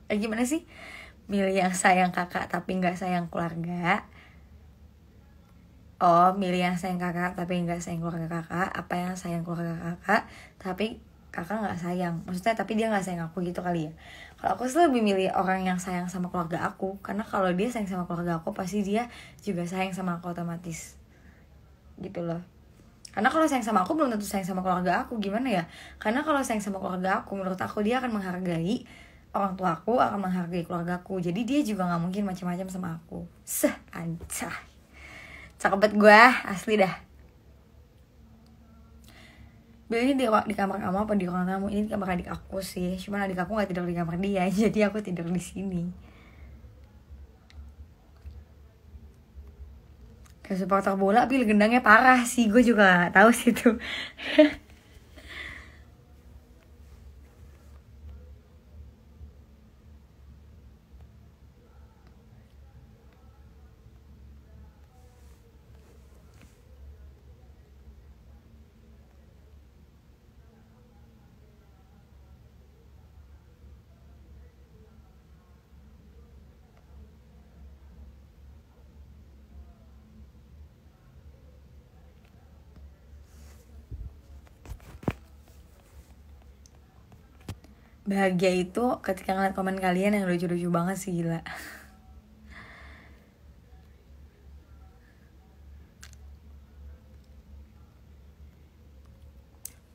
S1: Gimana sih? Milih yang sayang kakak tapi gak sayang keluarga. Oh, milih yang sayang kakak tapi gak sayang keluarga kakak. Apa yang sayang keluarga kakak tapi kakak gak sayang? Maksudnya tapi dia gak sayang aku gitu kali ya. Kalau aku sih lebih milih orang yang sayang sama keluarga aku, karena kalau dia sayang sama keluarga aku pasti dia juga sayang sama aku otomatis gitu loh. Karena kalau sayang sama aku belum tentu sayang sama keluarga aku. Gimana ya? Karena kalau sayang sama keluarga aku, menurut aku dia akan menghargai orang tua aku, akan menghargai keluarga aku. Jadi dia juga gak mungkin macam-macam sama aku. Ancah. Cakep banget gue, asli dah. Bil, ini di kamar kamu apa di ruang tamu? Ini di kamar adik aku sih. Cuman adik aku gak tidur di kamar dia, jadi aku tidur di sini. Kayak supporter bola, Bil, gendangnya parah sih. Gue juga gak tahu sih tuh. Bahagia itu ketika ngeliat komen kalian yang lucu-lucu banget sih, gila.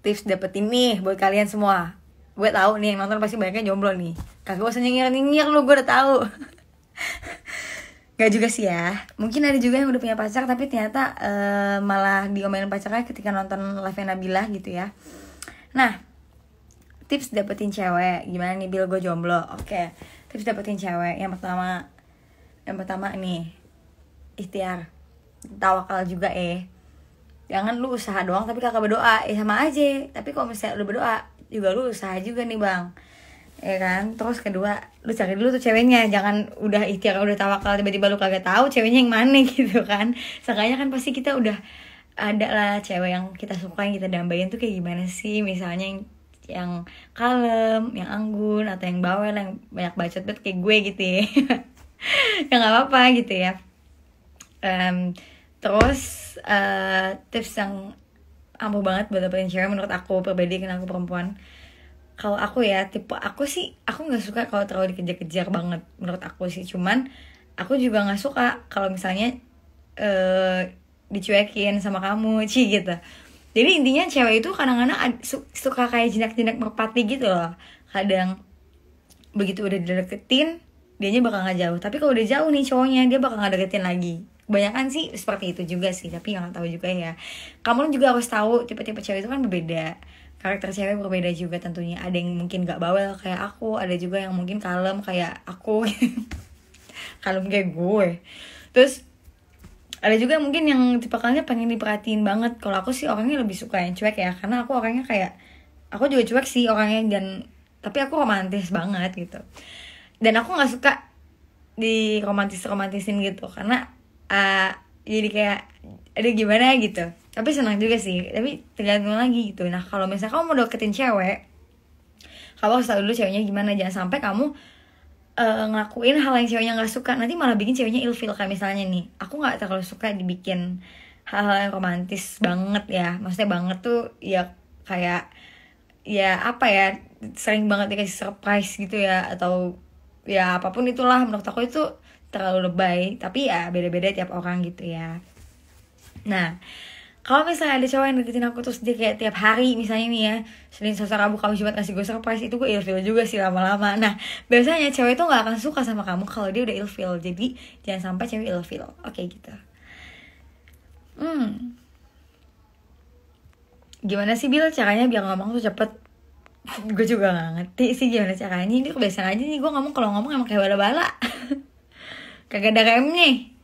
S1: Tips dapetin nih buat kalian semua. Gue tahu nih yang nonton pasti banyaknya jomblo nih. Kagak usah nyengir-nyengir lu, gue udah tahu. Gak juga sih ya. Mungkin ada juga yang udah punya pacar tapi ternyata malah diomelin pacarnya ketika nonton live Nabila gitu ya. Nah, tips dapetin cewek. Gimana nih, Bil, gue jomblo. Oke. Tips dapetin cewek. Yang pertama nih, ikhtiar. Tawakal juga jangan lu usaha doang tapi kagak berdoa, sama aja. Tapi kalau misalnya lu berdoa juga lu usaha juga nih, Bang, ya kan. Terus kedua, lu cari dulu tuh ceweknya. Jangan udah ikhtiar, udah tawakal, tiba-tiba lu kagak tahu ceweknya yang mana gitu kan. Seenggaknya kan pasti kita udah ada lah cewek yang kita suka, yang kita dambain tuh kayak gimana sih. Misalnya yang kalem, yang anggun, atau yang bawel, yang banyak bacot banget kayak gue gitu ya. Ya gak apa-apa gitu ya. Terus tips yang ampuh banget buat dapetin cewek menurut aku pribadi, karena aku perempuan. Kalau aku ya, tipe aku sih, aku gak suka kalau terlalu dikejar-kejar banget, menurut aku sih. Cuman aku juga gak suka kalau misalnya dicuekin sama kamu, gitu. Jadi intinya cewek itu kadang-kadang suka kayak jinak-jinak merpati gitu loh. Kadang begitu udah dideketin, dianya bakal gak jauh. Tapi kalau udah jauh nih cowoknya, dia bakal gak deketin lagi. Kebanyakan sih seperti itu juga sih, tapi gak tahu juga ya. Kamu juga harus tahu tipe-tipe cewek itu kan berbeda. Karakter cewek berbeda juga tentunya. Ada yang mungkin gak bawel kayak aku, ada juga yang mungkin kalem kayak aku. Kalem kayak gue. Terus ada juga mungkin yang tipikalnya pengen diperhatiin banget. Kalau aku sih orangnya lebih suka yang cuek ya, karena aku orangnya kayak, aku juga cuek sih orangnya, dan tapi aku romantis banget gitu. Dan aku nggak suka di romantisin gitu, karena jadi kayak ada gimana gitu. Tapi senang juga sih, tapi tergantung lagi gitu. Nah kalau misalnya kamu mau deketin cewek, kamu harus tahu dulu ceweknya gimana. Jangan sampai kamu ngelakuin hal yang ceweknya nggak suka, nanti malah bikin ceweknya ilfeel. Kayak misalnya nih, aku nggak terlalu suka dibikin hal-hal yang romantis banget ya. Maksudnya banget tuh ya kayak, ya apa ya, sering banget dikasih surprise gitu ya, atau ya apapun itulah. Menurut aku itu terlalu lebay. Tapi ya beda-beda tiap orang gitu ya. Nah kalau misalnya ada cowok yang deketin aku terus dia kayak tiap hari, misalnya nih ya, Senin, Selasa, Rabu, Kamis, Jumat ngasih gue surprise, itu gue ilfeel juga sih lama-lama. Nah biasanya cewek itu gak akan suka sama kamu kalau dia udah ilfeel. Jadi jangan sampai cewek ilfeel. Oke gitu. Gimana sih, Bil, caranya biar ngomong tuh cepet? Gue juga gak ngerti sih gimana caranya. Ini kebiasaan aja nih gue ngomong. Kalau ngomong emang kayak bala-bala. Kagak ada remnya.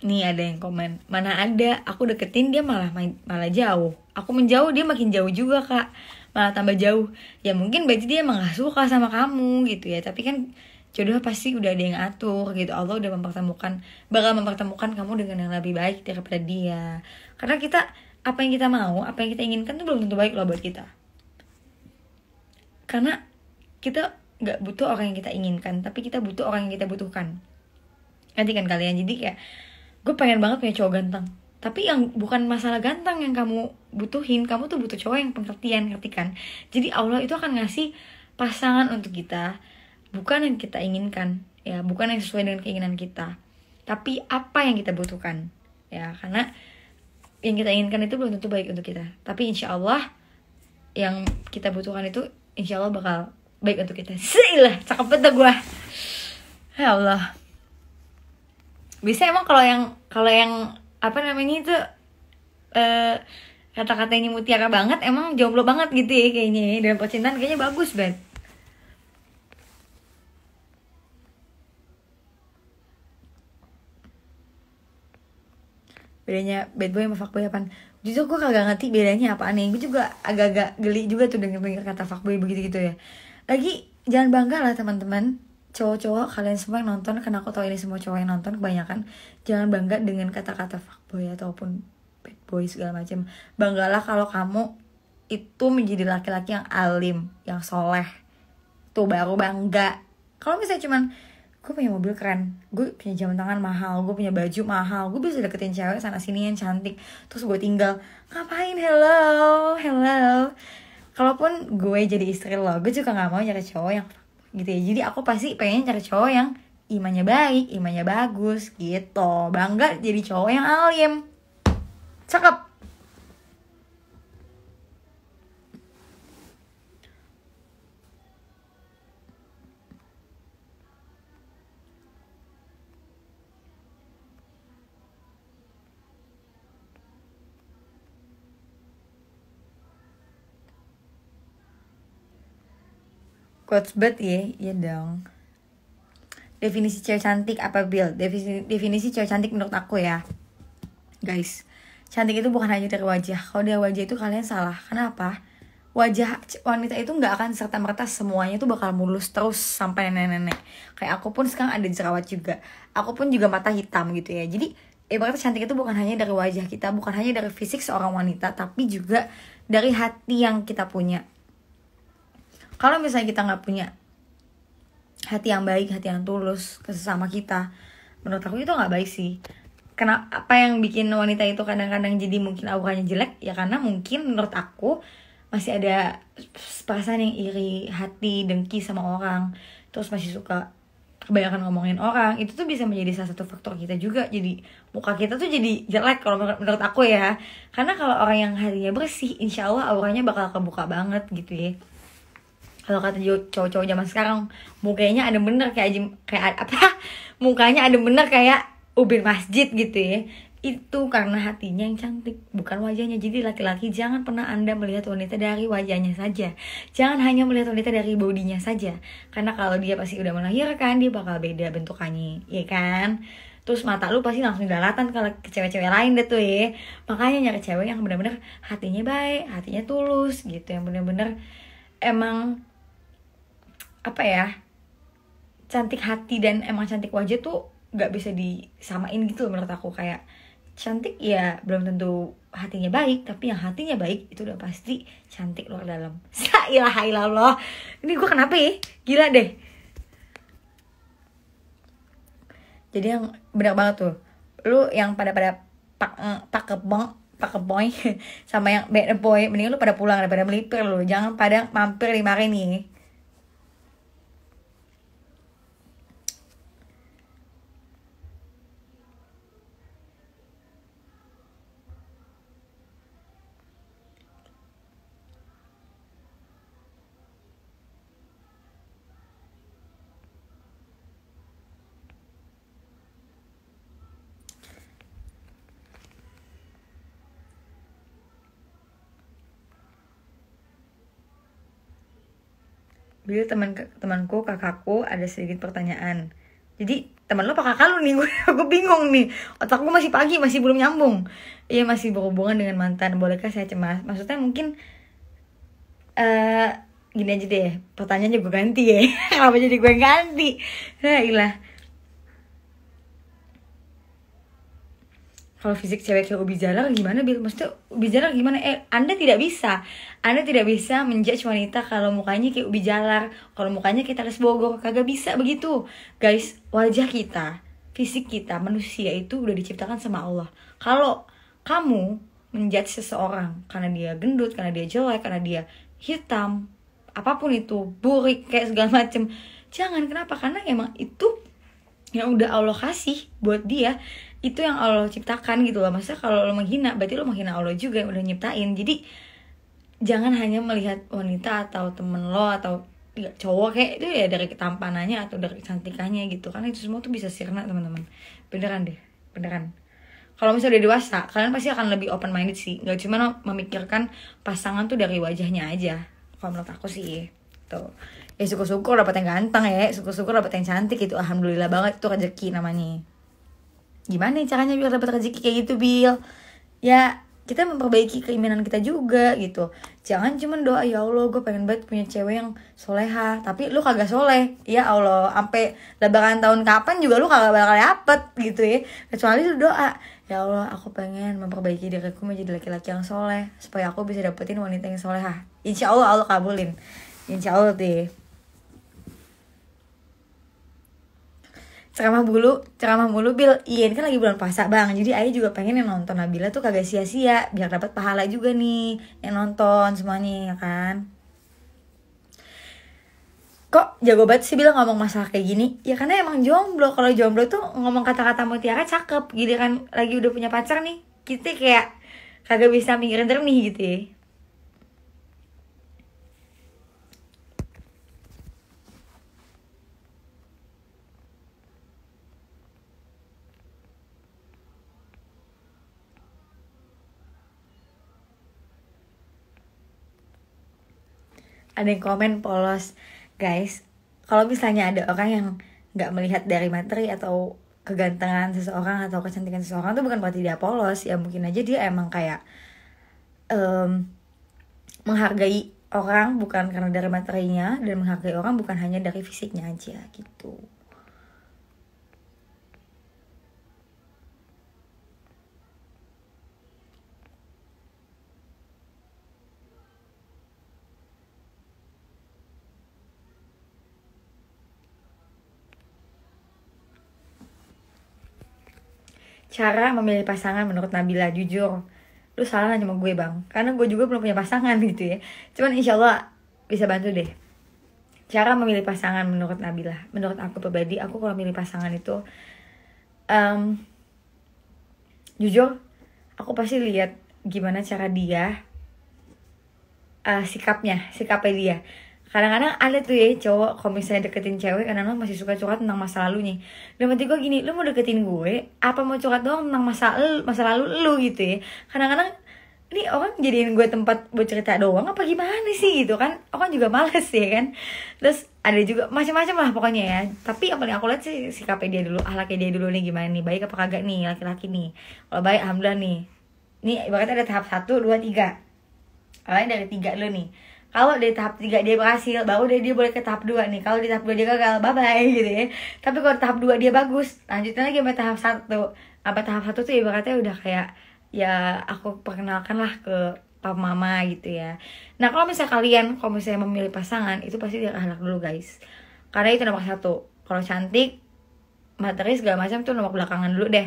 S1: Nih ada yang komen, mana ada aku deketin dia malah jauh, aku menjauh dia makin jauh juga, Kak, malah tambah jauh. Ya mungkin berarti dia emang gak suka sama kamu gitu ya. Tapi kan jodoh pasti udah ada yang atur gitu. Allah udah bakal mempertemukan kamu dengan yang lebih baik daripada dia. Karena kita, apa yang kita mau, apa yang kita inginkan tuh belum tentu baik loh buat kita. Karena kita gak butuh orang yang kita inginkan, tapi kita butuh orang yang kita butuhkan. Nanti kan kalian, jadi kayak gue pengen banget punya cowok ganteng.
S2: Tapi yang bukan masalah ganteng yang kamu butuhin, kamu tuh butuh cowok yang pengertian, ngerti kan? Jadi Allah itu akan ngasih pasangan untuk kita, bukan yang kita inginkan, ya, bukan yang sesuai dengan keinginan kita, tapi apa yang kita butuhkan, ya. Karena yang kita inginkan itu belum tentu baik untuk kita, tapi insya Allah yang kita butuhkan itu insya Allah bakal baik untuk kita. Seilah, cakep banget gue. Ya Allah. Bisa emang kalau yang apa namanya itu kata-kata ini mutiara banget, emang jomblo banget gitu ya kayaknya. Dalam percintaan kayaknya bagus banget. Bedanya bad boy sama fuckboy apaan? Jujur gue kagak ngerti bedanya apaan nih. Gue juga agak-agak geli juga tuh denger kata fuckboy begitu-gitu ya. Lagi jangan bangga lah teman-teman, cowok-cowok kalian semua yang nonton, karena aku tahu ini semua cowok yang nonton kebanyakan. Jangan bangga dengan kata-kata fuckboy ataupun bad boy segala macam. Banggalah kalau kamu itu menjadi laki-laki yang alim, yang soleh. Tuh baru bangga. Kalau misalnya cuman gue punya mobil keren, gue punya jam tangan mahal, gue punya baju mahal, gue bisa deketin cewek sana sini yang cantik, terus gue tinggal ngapain? Hello. Kalaupun gue jadi istri lo, gue juga nggak mau nyari cowok yang gitu ya. Jadi aku pasti pengen cari cowok yang imannya baik, imannya bagus gitu. Bangga jadi cowok yang alim, cakep. Quotes bet ya, iya dong. Definisi cewek cantik apa Bill? Definisi cewek cantik menurut aku ya, guys, cantik itu bukan hanya dari wajah. Kalau dari wajah itu kalian salah. Kenapa? Wajah wanita itu nggak akan serta-merta semuanya tuh bakal mulus terus sampai nenek-nenek. Kayak aku pun sekarang ada jerawat juga. Aku pun juga mata hitam gitu ya. Jadi ibaratnya cantik itu bukan hanya dari wajah kita, bukan hanya dari fisik seorang wanita, tapi juga dari hati yang kita punya. Kalau misalnya kita nggak punya hati yang baik, hati yang tulus ke sesama kita, menurut aku itu nggak baik sih. Kenapa? Apa yang bikin wanita itu kadang-kadang jadi mungkin auranya jelek? Ya karena mungkin menurut aku masih ada perasaan yang iri, hati, dengki sama orang, terus masih suka kebanyakan ngomongin orang. Itu tuh bisa menjadi salah satu faktor kita juga, jadi muka kita tuh jadi jelek kalau menurut aku ya. Karena kalau orang yang hatinya bersih, insya Allah auranya bakal kebuka banget gitu ya. Kalau kata cowok-cowok zaman sekarang, mukanya ada bener kayak apa? Mukanya ada bener kayak ubin masjid gitu ya. Itu karena hatinya yang cantik, bukan wajahnya. Jadi laki-laki jangan pernah Anda melihat wanita dari wajahnya saja. Jangan hanya melihat wanita dari bodinya saja. Karena kalau dia pasti udah melahirkan, dia bakal beda bentukannya, ya kan? Terus mata lu pasti langsung daratan kalau ke cewek-cewek lain deh tuh ya. Makanya nyari cewek yang benar-benar hatinya baik, hatinya tulus gitu, yang benar-benar emang apa ya, cantik hati dan emang cantik wajah tuh nggak bisa disamain gitu loh menurut aku. Kayak cantik ya belum tentu hatinya baik, tapi yang hatinya baik itu udah pasti cantik luar dalam. La ilaha illallah. Ini gue kenapa ya? Gila deh. Jadi yang benar banget tuh, lu yang pada pak keboy sama yang bad boy, mending lu pada pulang daripada melipir lu. Jangan pada mampir di mari nih. Bila temanku kakakku ada sedikit pertanyaan. Jadi teman lo apa kakak lo nih? Gue bingung nih. Otak gue masih pagi, masih belum nyambung. Iya, masih berhubungan dengan mantan. Bolehkah saya cemas? Maksudnya mungkin gini aja deh. Pertanyaannya gue ganti ya. Kenapa jadi gue ganti? Nah, ilah. Kalau fisik cewek kayak Ubi Jalar gimana Bil? Maksudnya Ubi Jalar gimana? Anda tidak bisa menjudge wanita kalau mukanya kayak Ubi Jalar, kalau mukanya kayak Teles Bogor. Kagak bisa begitu, guys. Wajah kita, fisik kita, manusia itu udah diciptakan sama Allah. Kalau kamu menjudge seseorang karena dia gendut, karena dia jelek, karena dia hitam, apapun itu, burik kayak segala macem, jangan. Kenapa? Karena emang itu yang udah Allah kasih buat dia, itu yang Allah ciptakan gitu loh. Maksudnya kalau lo menghina, berarti lo menghina Allah juga yang udah nyiptain. Jadi jangan hanya melihat wanita atau temen lo atau ya, cowok kayak itu ya dari ketampanannya atau dari kecantikannya gitu, karena itu semua tuh bisa sirna teman-teman. Beneran deh, beneran. Kalau misalnya udah dewasa, kalian pasti akan lebih open minded sih, nggak cuma memikirkan pasangan tuh dari wajahnya aja. Kalau menurut aku sih tuh, ya syukur-syukur dapat yang ganteng ya, syukur-syukur dapat yang cantik, itu alhamdulillah banget, itu rezeki namanya. Gimana caranya biar dapat rezeki kayak gitu, Bil? Ya kita memperbaiki keimanan kita juga gitu. Jangan cuma doa, ya Allah gue pengen banget punya cewek yang soleha, tapi lu kagak soleh. Ya Allah, sampai lebaran tahun kapan juga lu kagak bakal dapet gitu ya. Kecuali lu doa, ya Allah aku pengen memperbaiki diriku menjadi laki-laki yang soleh, supaya aku bisa dapetin wanita yang soleha. Insya Allah Allah kabulin. Insya Allah deh. Ceramah mulu Bil. Iya ini kan lagi bulan puasa bang, jadi Ayah juga pengen yang nonton Nabila tuh kagak sia-sia, biar dapat pahala juga nih yang nonton semuanya ya kan. Kok jago banget sih Bil ngomong masalah kayak gini? Ya karena emang jomblo. Kalau jomblo tuh ngomong kata-kata mutiara cakep. Gini kan lagi udah punya pacar nih, kita kayak kagak bisa mikirin jernih gitu ya. Ada yang komen polos, guys. Kalau misalnya ada orang yang nggak melihat dari materi atau kegantengan seseorang atau kecantikan seseorang, tuh bukan berarti dia polos. Ya mungkin aja dia emang kayak menghargai orang bukan karena dari materinya, dan menghargai orang bukan hanya dari fisiknya aja gitu. Cara memilih pasangan menurut Nabila, jujur lu salah nanya sama gue bang, karena gue juga belum punya pasangan gitu ya. Cuman insya Allah bisa bantu deh. Cara memilih pasangan menurut Nabila, menurut aku pribadi, aku kalau milih pasangan itu jujur aku pasti lihat gimana cara dia, sikapnya dia. Kadang-kadang ada tuh ya cowok kalau misalnya deketin cewek, kadang-kadang masih suka curhat tentang masa lalunya. Dan berarti gue gini, lu mau deketin gue apa mau curhat doang tentang masa lalu lu gitu ya. Kadang-kadang ini orang jadiin gue tempat buat cerita doang apa gimana sih gitu kan. Orang juga males ya kan. Terus ada juga macam-macam lah pokoknya ya. Tapi yang paling aku lihat sih sikapnya dia dulu, akhlaknya dia dulu nih gimana nih, baik apa kagak nih laki-laki nih. Kalau baik alhamdulillah nih. Nih ibaratnya ada tahap 1, 2, 3. Awalnya dari 3 dulu nih. Kalau di tahap 3 dia berhasil, baru dia boleh ke tahap 2 nih. Kalau di tahap 2 dia gagal, bye-bye gitu ya. Tapi kalau tahap 2 dia bagus, lanjutin lagi sampai tahap 1. Apa tahap 1 tuh ibaratnya udah kayak ya aku perkenalkan lah ke papa mama gitu ya. Nah kalau misalnya memilih pasangan, itu pasti dari akhlak dulu guys. Karena itu nomor 1. Kalau cantik, materi segala macam tuh nomor belakangan dulu deh.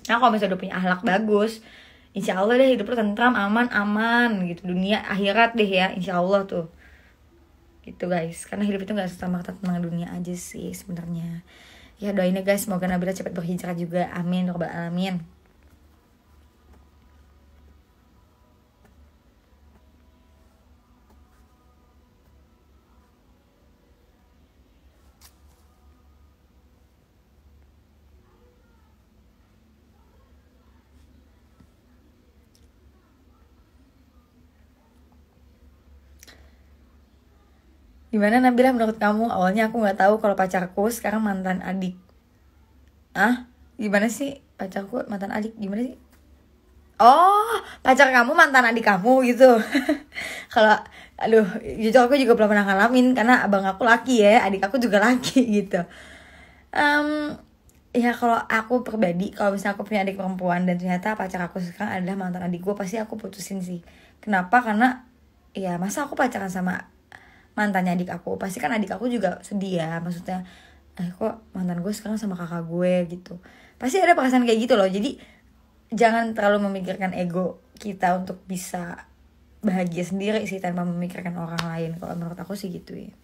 S2: Nah kalau misalnya udah punya akhlak bagus, insya Allah deh hidup lu tentram, aman gitu, dunia akhirat deh ya, insya Allah tuh gitu guys. Karena hidup itu gak serta-merta tentang dunia aja sih sebenarnya. Ya doain ya guys, semoga Nabila cepat berhijrah juga, amin ya rabbal alamin. Gimana Nabila menurut kamu? Awalnya aku nggak tahu kalau pacarku sekarang mantan adik. Gimana sih pacarku mantan adik? Gimana sih? Oh, pacar kamu mantan adik kamu gitu. Kalau aduh, jujur aku juga belum pernah ngalamin karena abang aku laki ya, adik aku juga laki gitu. Ya kalau aku pribadi, kalau misalnya aku punya adik perempuan dan ternyata pacar aku sekarang adalah mantan adik gue, pasti aku putusin sih. Kenapa? Karena ya masa aku pacaran sama mantannya adik aku, pasti kan adik aku juga sedih ya, maksudnya kok mantan gue sekarang sama kakak gue gitu, pasti ada perasaan kayak gitu loh. Jadi jangan terlalu memikirkan ego kita untuk bisa bahagia sendiri sih tanpa memikirkan orang lain. Kalau menurut aku sih gitu ya.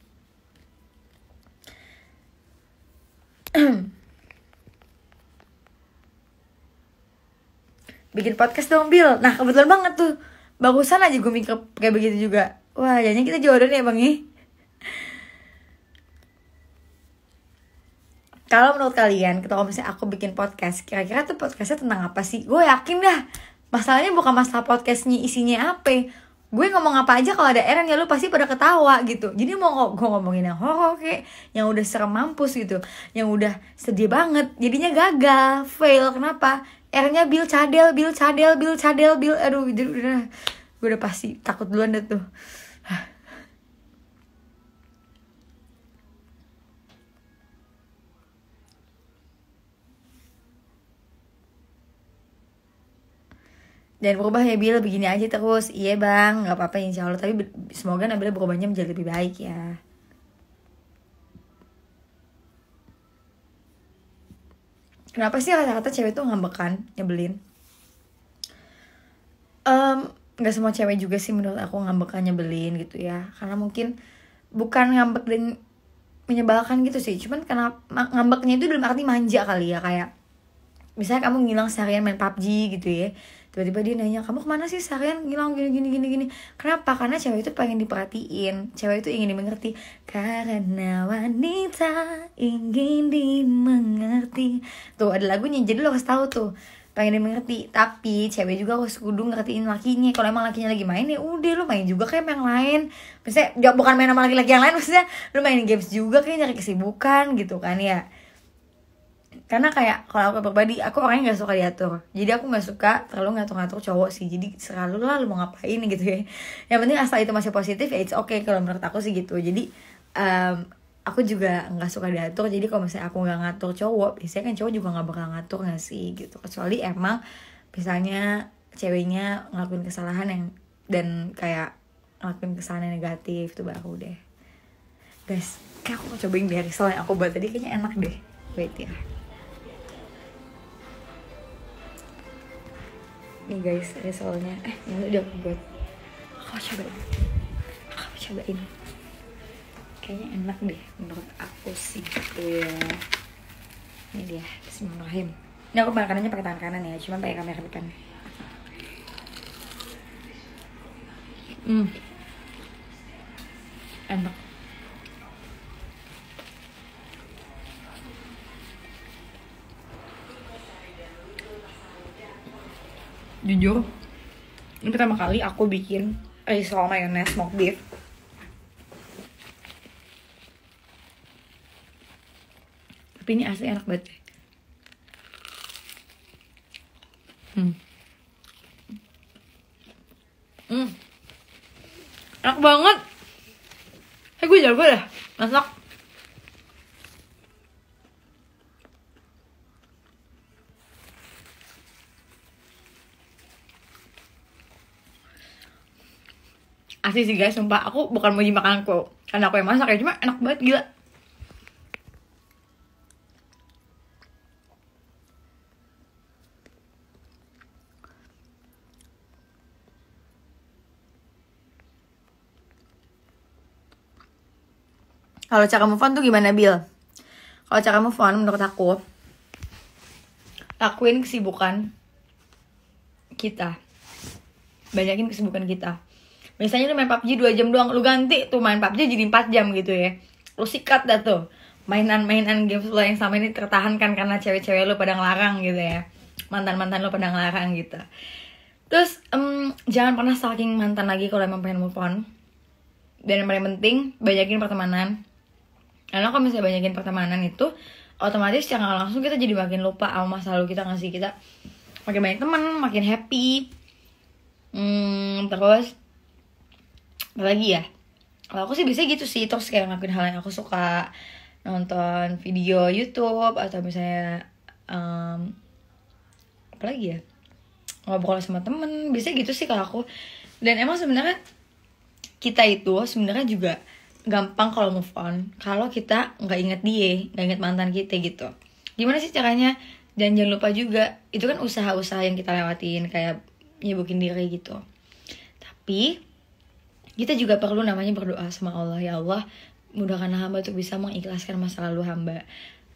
S2: Bikin podcast dong Bill. Nah kebetulan banget tuh, barusan aja gue mikir kayak begitu juga. Wah jadinya kita jodoh nih ya Bang ya. Kalau menurut kalian, kalau misalnya aku bikin podcast, kira-kira tuh podcastnya tentang apa sih? Gue yakin dah, masalahnya bukan masalah podcastnya isinya apa. Gue ngomong apa aja kalau ada Eren ya lu pasti pada ketawa gitu. Jadi mau gue ngomongin yang horor kayak, yang udah serem mampus gitu, yang udah sedih banget, jadinya gagal, fail. Kenapa? Erennya Bill cadel, Bill cadel, Bill cadel, Bill. Aduh, udah, gue udah pasti takut duluan deh tuh. Dan berubah ya Bila, begini aja terus. Iya bang, gak apa-apa insya Allah. Tapi semoga Nabila berubahnya menjadi lebih baik ya. Kenapa sih kata-kata cewek tuh ngambekan, nyebelin? Gak semua cewek juga sih menurut aku ngambekan, nyebelin gitu ya. Karena mungkin bukan ngambek dan menyebalkan gitu sih. Cuman karena ngambeknya itu dalam arti manja kali ya. Kayak misalnya kamu ngilang seharian main PUBG gitu ya, tiba-tiba dia nanya, kamu kemana sih seharian ngilang gini. Kenapa? Karena cewek itu pengen diperhatiin, cewek itu ingin dimengerti. Karena wanita ingin dimengerti. Tuh ada lagunya, jadi lo harus tahu tuh, pengen dimengerti. Tapi cewek juga harus kudu ngertiin lakinya. Kalau emang lakinya lagi main ya udah lo main juga kayak yang lain. Misalnya bukan main sama laki-laki yang lain, maksudnya lo main games juga kayak nyari kesibukan gitu kan ya. Karena kayak kalau aku pribadi, aku orangnya gak suka diatur. Jadi aku gak suka terlalu ngatur-ngatur cowok sih. Jadi selalu lah lu mau ngapain gitu ya. Yang penting asal itu masih positif ya it's okay. Kalau menurut aku sih gitu. Jadi aku juga gak suka diatur. Jadi kalau misalnya aku gak ngatur cowok, biasanya kan cowok juga gak bakal ngatur gak sih gitu. Kecuali emang misalnya ceweknya ngelakuin kesalahan yang, dan kayak ngelakuin kesalahan yang negatif, itu baru deh. Guys, kayak aku mau cobain deh risol yang aku buat tadi, kayaknya enak deh. Wait ya. Nih guys, risolnya ini udah aku buat. Aku cobain. Kayaknya enak deh menurut aku sih gitu ya. Ini dia, bismillahirrahmanirrahim. Ini aku makanannya pakai tangan kanan ya, cuma pakai kamera depan. Enak. Jujur, ini pertama kali aku bikin risol mayonnaise smoked beef. Tapi ini asli enak banget. Enak banget. Gue jago dah masak. Asli sih guys, sumpah aku bukan mau makananku karena aku yang masak ya, cuma enak banget, gila. Kalau cara move on tuh gimana, Bill? Kalau cara move on menurut aku, lakuin kesibukan kita, banyakin kesibukan kita. Misalnya lu main PUBG 2 jam doang, lu ganti tuh main PUBG jadi 4 jam gitu ya. Lu sikat dah tuh mainan-mainan games lo yang sama ini tertahankan karena cewek-cewek lu pada ngelarang gitu ya, mantan-mantan lu pada ngelarang gitu. Terus jangan pernah stalking mantan lagi kalau emang pengen move on. Dan yang paling penting, banyakin pertemanan. Karena kalau misalnya banyakin pertemanan itu, otomatis secara langsung kita jadi makin lupa sama masa lalu kita, ngasih kita makin banyak teman, makin happy. Terus apa lagi ya? Kalau aku sih biasanya gitu sih. Terus kayak ngelakuin hal yang aku suka, nonton video YouTube, atau misalnya apa lagi ya, ngobrol sama temen. Biasanya gitu sih kalau aku. Dan emang sebenarnya kita itu sebenarnya juga gampang kalau move on kalau kita nggak inget dia, nggak inget mantan kita gitu. Gimana sih caranya Dan jangan lupa juga, itu kan usaha-usaha yang kita lewatin, kayak nyibukin diri gitu. Tapi kita juga perlu namanya berdoa sama Allah. Ya Allah, mudahkanlah hamba untuk bisa mengikhlaskan masa lalu hamba.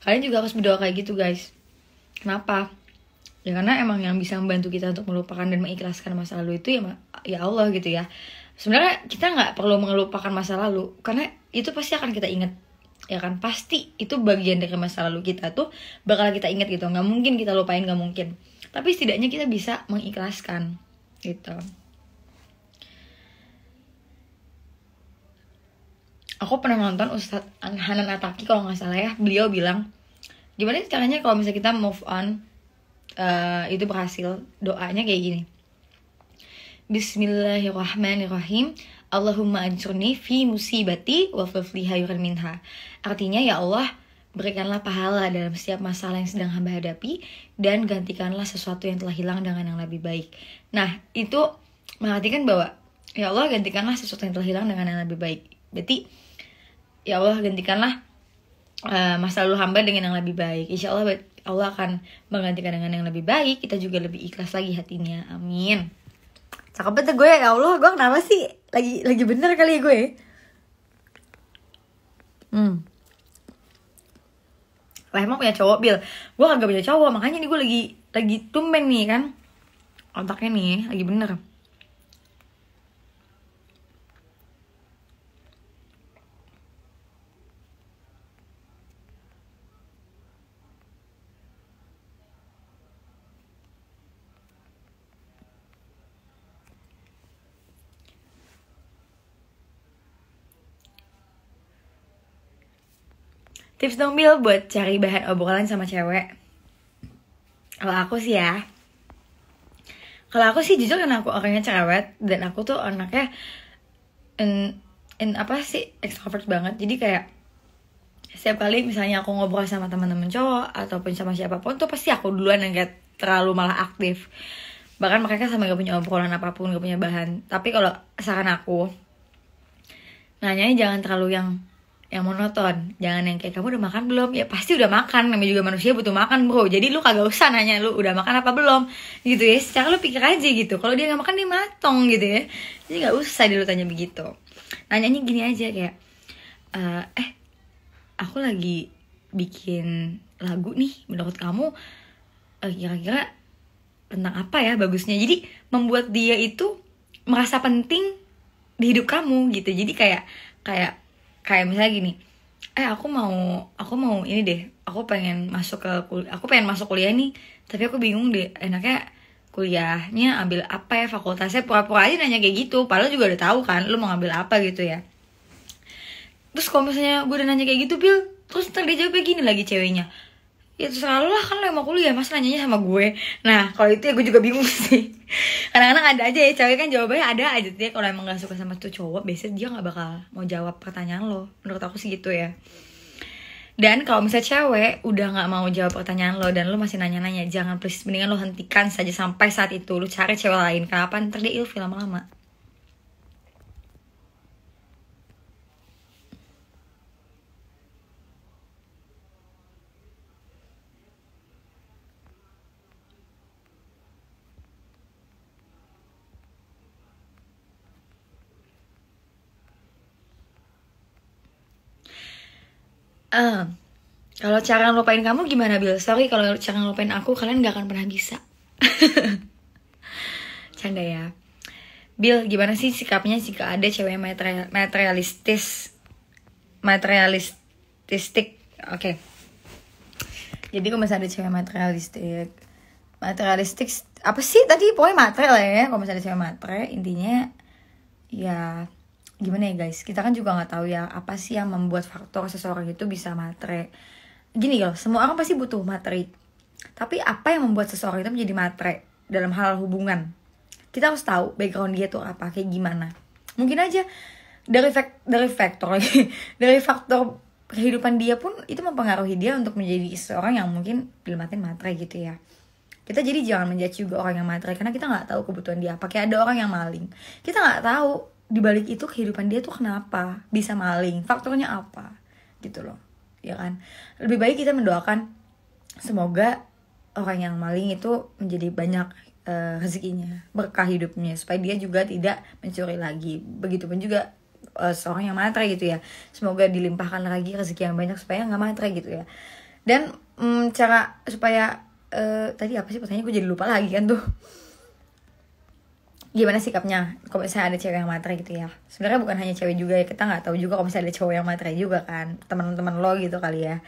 S2: Kalian juga harus berdoa kayak gitu guys. Kenapa? Ya karena emang yang bisa membantu kita untuk melupakan dan mengikhlaskan masa lalu itu ya Allah gitu ya. Sebenarnya kita nggak perlu melupakan masa lalu, karena itu pasti akan kita ingat, ya kan? Pasti itu bagian dari masa lalu kita tuh bakal kita ingat gitu. Nggak mungkin kita lupain, nggak mungkin. Tapi setidaknya kita bisa mengikhlaskan gitu. Aku pernah nonton Ustadz Hanan Ataki kalau nggak salah ya, beliau bilang gimana caranya kalau misalnya kita move on itu berhasil. Doanya kayak gini, Bismillahirrahmanirrahim, Allahumma ansurni fi musibati wa fafli hayran minha. Artinya, ya Allah, berikanlah pahala dalam setiap masalah yang sedang hamba hadapi, dan gantikanlah sesuatu yang telah hilang dengan yang lebih baik. Nah, itu mengartikan bahwa ya Allah, gantikanlah sesuatu yang telah hilang dengan yang lebih baik. Berarti ya Allah, gantikanlah masa lalu hamba dengan yang lebih baik. Insya Allah Allah akan menggantikan dengan yang lebih baik. Kita juga lebih ikhlas lagi hatinya. Amin. Cakep banget gue, ya Allah, gue kenapa sih lagi bener kali ya gue. Lah emang punya cowok, Bil? Gue kagak punya cowok, makanya nih gue lagi tumben nih kan, otaknya nih lagi bener. Tips dong, Bil, buat cari bahan obrolan sama cewek. Kalau aku sih jujur karena aku orangnya cerewet, dan aku tuh anaknya extrovert banget. Jadi kayak setiap kali misalnya aku ngobrol sama teman-teman cowok ataupun sama siapapun tuh pasti aku duluan yang kayak terlalu malah aktif. Bahkan mereka sama gak punya obrolan apapun, gak punya bahan. Tapi kalau saran aku, nanyanya jangan terlalu yang monoton. Jangan yang kayak, kamu udah makan belum? Ya pasti udah makan, namanya juga manusia butuh makan bro. Jadi lu kagak usah nanya lu udah makan apa belum gitu ya. Secara lu pikir aja gitu, kalau dia gak makan dia matong gitu ya. Jadi gak usah dia lu tanya begitu. Nanyanya gini aja kayak, aku lagi bikin lagu nih, menurut kamu kira-kira tentang apa ya bagusnya. Jadi membuat dia itu merasa penting di hidup kamu gitu. Jadi kayak misalnya gini, aku mau ini deh, aku pengen masuk kuliah nih, tapi aku bingung deh enaknya kuliahnya ambil apa ya, fakultasnya. Pura-pura aja nanya kayak gitu, padahal juga udah tahu kan lu mau ngambil apa gitu ya. Terus kalau misalnya gue udah nanya kayak gitu, Bil, terus ntar dia jawabnya gini lagi ceweknya, ya terserah lu lah, kan lu yang mau kuliah, masa nanyanya sama gue. Nah kalau itu ya gue juga bingung sih. Kadang-kadang ada aja ya cewek kan jawabannya ada aja tuh ya. Kalau emang gak suka sama tuh cowok, biasanya dia gak bakal mau jawab pertanyaan lo. Menurut aku sih gitu ya. Dan kalau misalnya cewek udah gak mau jawab pertanyaan lo dan lo masih nanya-nanya, jangan, please, mendingan lo hentikan saja sampai saat itu. Lo cari cewek lain. Kenapa? Ntar dia ilfil lama-lama. Kalau cara ngelupain kamu gimana, Bil? Sorry, kalau cara ngelupain aku kalian gak akan pernah bisa. Canda ya. Bil, gimana sih sikapnya jika ada cewek materialistik? Oke. Jadi kalau misalnya ada cewek materialistik apa sih tadi? Pokoknya material ya. Kalau misalnya ada cewek material, intinya ya gimana ya guys, kita kan juga nggak tahu ya apa sih yang membuat faktor seseorang itu bisa matre. Gini loh, semua orang pasti butuh materi, tapi apa yang membuat seseorang itu menjadi matre dalam hal hubungan, kita harus tahu background dia tuh apa, kayak gimana. Mungkin aja dari faktor kehidupan dia pun itu mempengaruhi dia untuk menjadi seseorang yang mungkin dilematin matre gitu ya. Kita jadi jangan menjudge juga orang yang matre, karena kita nggak tahu kebutuhan dia apa. Kayak ada orang yang maling, kita nggak tahu dibalik itu kehidupan dia tuh kenapa bisa maling, faktornya apa gitu loh, ya kan. Lebih baik kita mendoakan semoga orang yang maling itu menjadi banyak rezekinya, berkah hidupnya, supaya dia juga tidak mencuri lagi. Begitupun juga seorang yang matre gitu ya, semoga dilimpahkan lagi rezeki yang banyak supaya nggak matre gitu ya. Dan cara supaya tadi apa sih pertanyaannya, gue jadi lupa lagi kan tuh. Gimana sikapnya kalau misalnya ada cewek yang matre gitu ya. Sebenarnya bukan hanya cewek juga ya, kita nggak tahu juga kalau misalnya ada cowok yang matre juga kan, teman-teman lo gitu kali ya.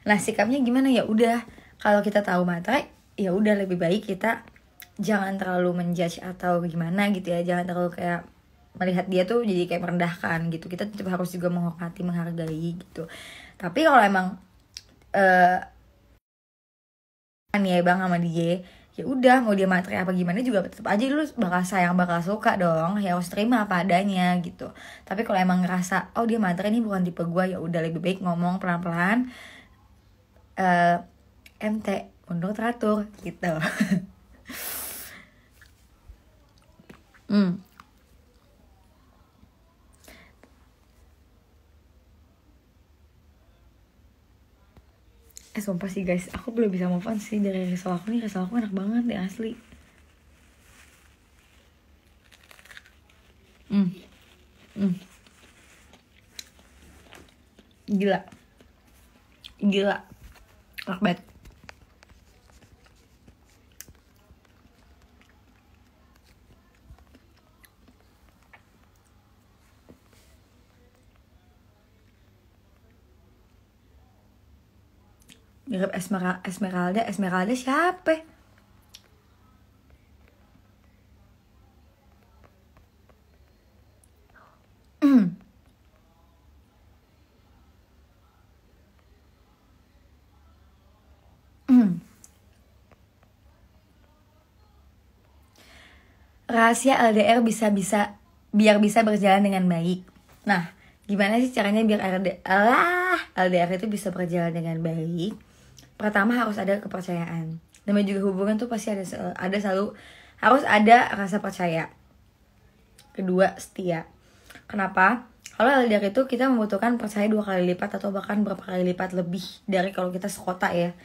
S2: Nah sikapnya gimana, ya udah kalau kita tahu matre ya udah lebih baik kita jangan terlalu menjudge atau gimana gitu ya, jangan terlalu kayak melihat dia tuh jadi kayak merendahkan gitu. Kita tetap harus juga menghormati, menghargai gitu. Tapi kalau emang ya bang sama dia, ya udah mau dia matre apa gimana juga tetap aja lu bakal sayang, bakal suka dong, ya harus terima apa adanya gitu. Tapi kalau emang ngerasa oh dia matre ini bukan tipe gue, ya udah lebih baik ngomong pelan-pelan, MT mundur teratur gitu. Sumpah sih guys, aku belum bisa move on sih dari risol aku nih. Risol aku enak banget deh asli. Gila, gila, enak banget. Mirip Esmeralda siapa? Rahasia LDR biar bisa berjalan dengan baik. Nah, gimana sih caranya biar LDR itu bisa berjalan dengan baik? Pertama harus ada kepercayaan. Namanya juga hubungan tuh pasti selalu harus ada rasa percaya. Kedua, setia. Kenapa? Kalau LDR itu kita membutuhkan percaya 2 kali lipat atau bahkan berapa kali lipat lebih dari kalau kita sekota ya,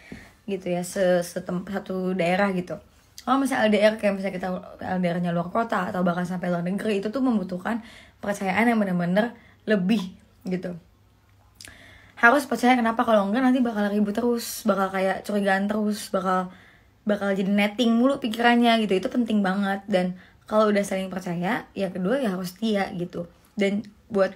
S2: gitu ya, satu daerah gitu. Kalau misalnya LDR kayak misalnya kita LDR-nya luar kota atau bahkan sampai luar negeri, itu tuh membutuhkan percayaan yang benar-benar lebih gitu. Harus percaya, kenapa? Kalau enggak nanti bakal ribut terus, bakal kayak curigaan terus, bakal jadi netting mulu pikirannya gitu. Itu penting banget. Dan kalau udah saling percaya, ya kedua ya harus setia gitu. Dan buat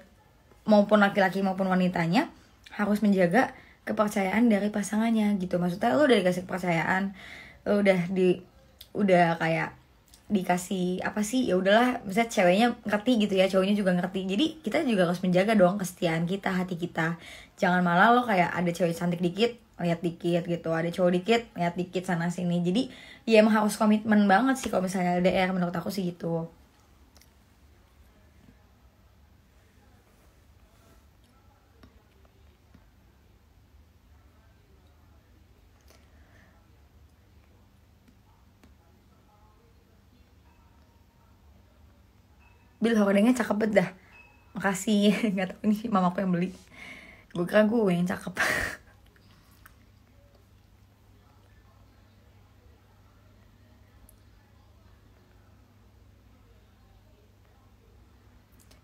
S2: maupun laki-laki maupun wanitanya harus menjaga kepercayaan dari pasangannya gitu. Maksudnya lu udah dikasih kepercayaan, lu udah kayak dikasih apa sih, ya udahlah, misalnya ceweknya ngerti gitu ya, cowoknya juga ngerti, jadi kita juga harus menjaga dong kesetiaan kita, hati kita. Jangan malah lo kayak ada cewek cantik dikit lihat dikit gitu, ada cowok dikit lihat dikit sana sini. Jadi ya emang harus komitmen banget sih kalau misalnya LDR, menurut aku sih gitu. Bil hordengnya cakep banget dah, makasih. Nggak tahu ini mamaku yang beli, gue kira gue yang cakep.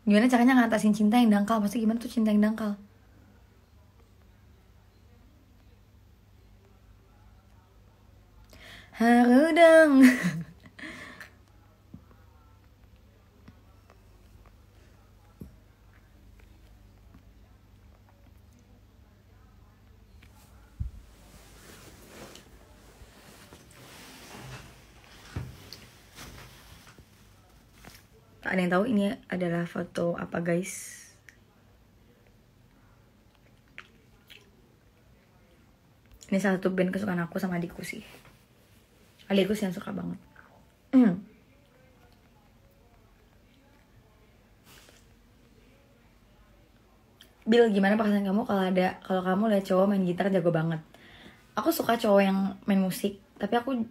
S2: Gimana caranya ngatasin cinta yang dangkal? Maksudnya gimana tuh cinta yang dangkal? Harudang. Tak ada yang tahu ini adalah foto apa guys? Ini salah satu band kesukaan aku sama adikku sih. Adikku sih yang suka banget. Bil, gimana perasaan kamu kalau kamu lihat cowok main gitar jago banget? Aku suka cowok yang main musik, tapi aku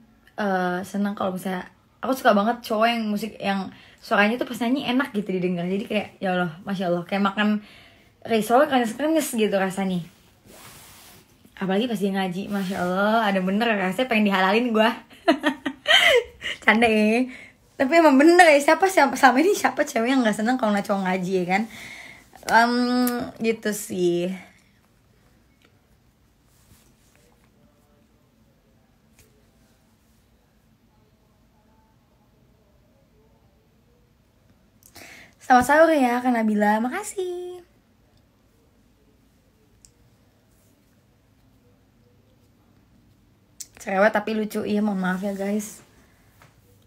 S2: senang kalau misalnya aku suka banget cowok yang musik yang suaranya tuh pas nyanyi enak gitu didengar. Jadi kayak ya Allah, masya Allah, kayak makan risol krenyes gitu rasanya. Apalagi pas dia ngaji, Masya Allah, ada bener rasanya pengen dihalalin gue. Canda ya. Tapi emang bener ya, siapa selama ini siapa cewek yang gak seneng kalau ngeliat cowok ngaji ya kan. Gitu sih. Selamat sahur ya Kak Nabila, makasih. Cerewet tapi lucu, iya mohon maaf ya guys.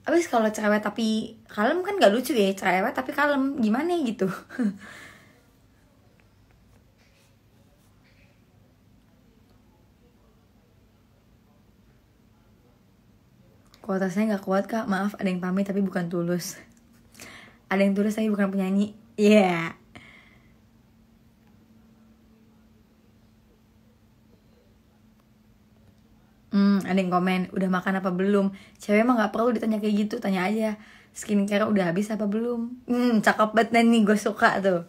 S2: Abis kalau cerewet tapi kalem kan gak lucu ya, cerewet tapi kalem, gimana ya gitu. Kuota saya gak kuat kak, maaf ada yang pamit tapi bukan tulus. Ada yang tulus tapi bukan penyanyi. Iya. Ada yang komen, udah makan apa belum? Cewek emang gak perlu ditanya kayak gitu, tanya aja skincare udah habis apa belum. Cakep banget nih, gue suka tuh.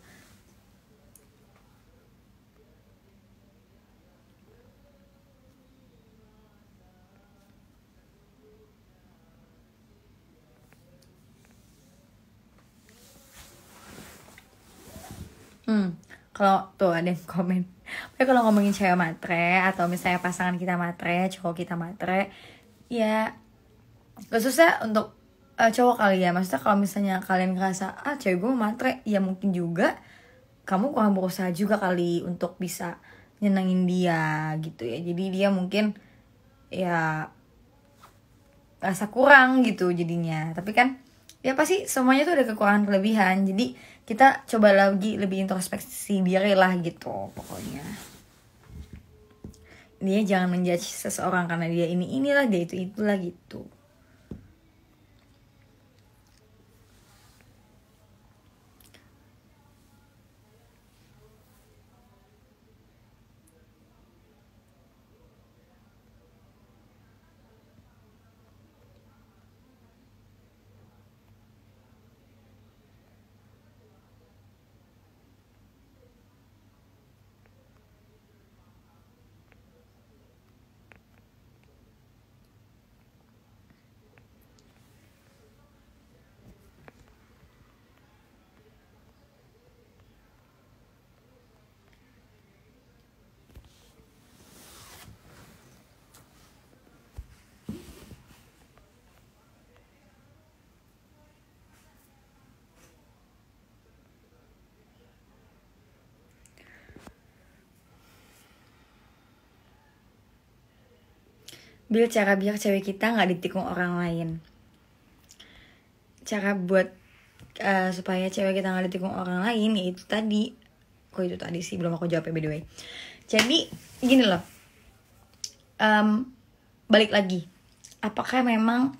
S2: Kalau tuh ada yang komen, tapi kalau ngomongin cewek matre atau misalnya pasangan kita matre, cowok kita matre, ya khususnya untuk cowok kali ya. Maksudnya kalau misalnya kalian ngerasa cewek gue matre, ya mungkin juga kamu kurang berusaha juga kali untuk bisa nyenengin dia gitu ya. Jadi dia mungkin ya rasa kurang gitu jadinya. Tapi kan ya pasti semuanya tuh ada kekurangan kelebihan. Jadi kita coba lagi lebih introspeksi diri lah gitu pokoknya. Dia jangan menjudge seseorang karena dia inilah, dia itulah gitu. Cara biar cewek kita gak ditikung orang lain. Cara buat supaya cewek kita gak ditikung orang lain, yaitu tadi. Kok itu tadi sih, belum aku jawab ya by the way. Jadi gini loh, balik lagi, apakah memang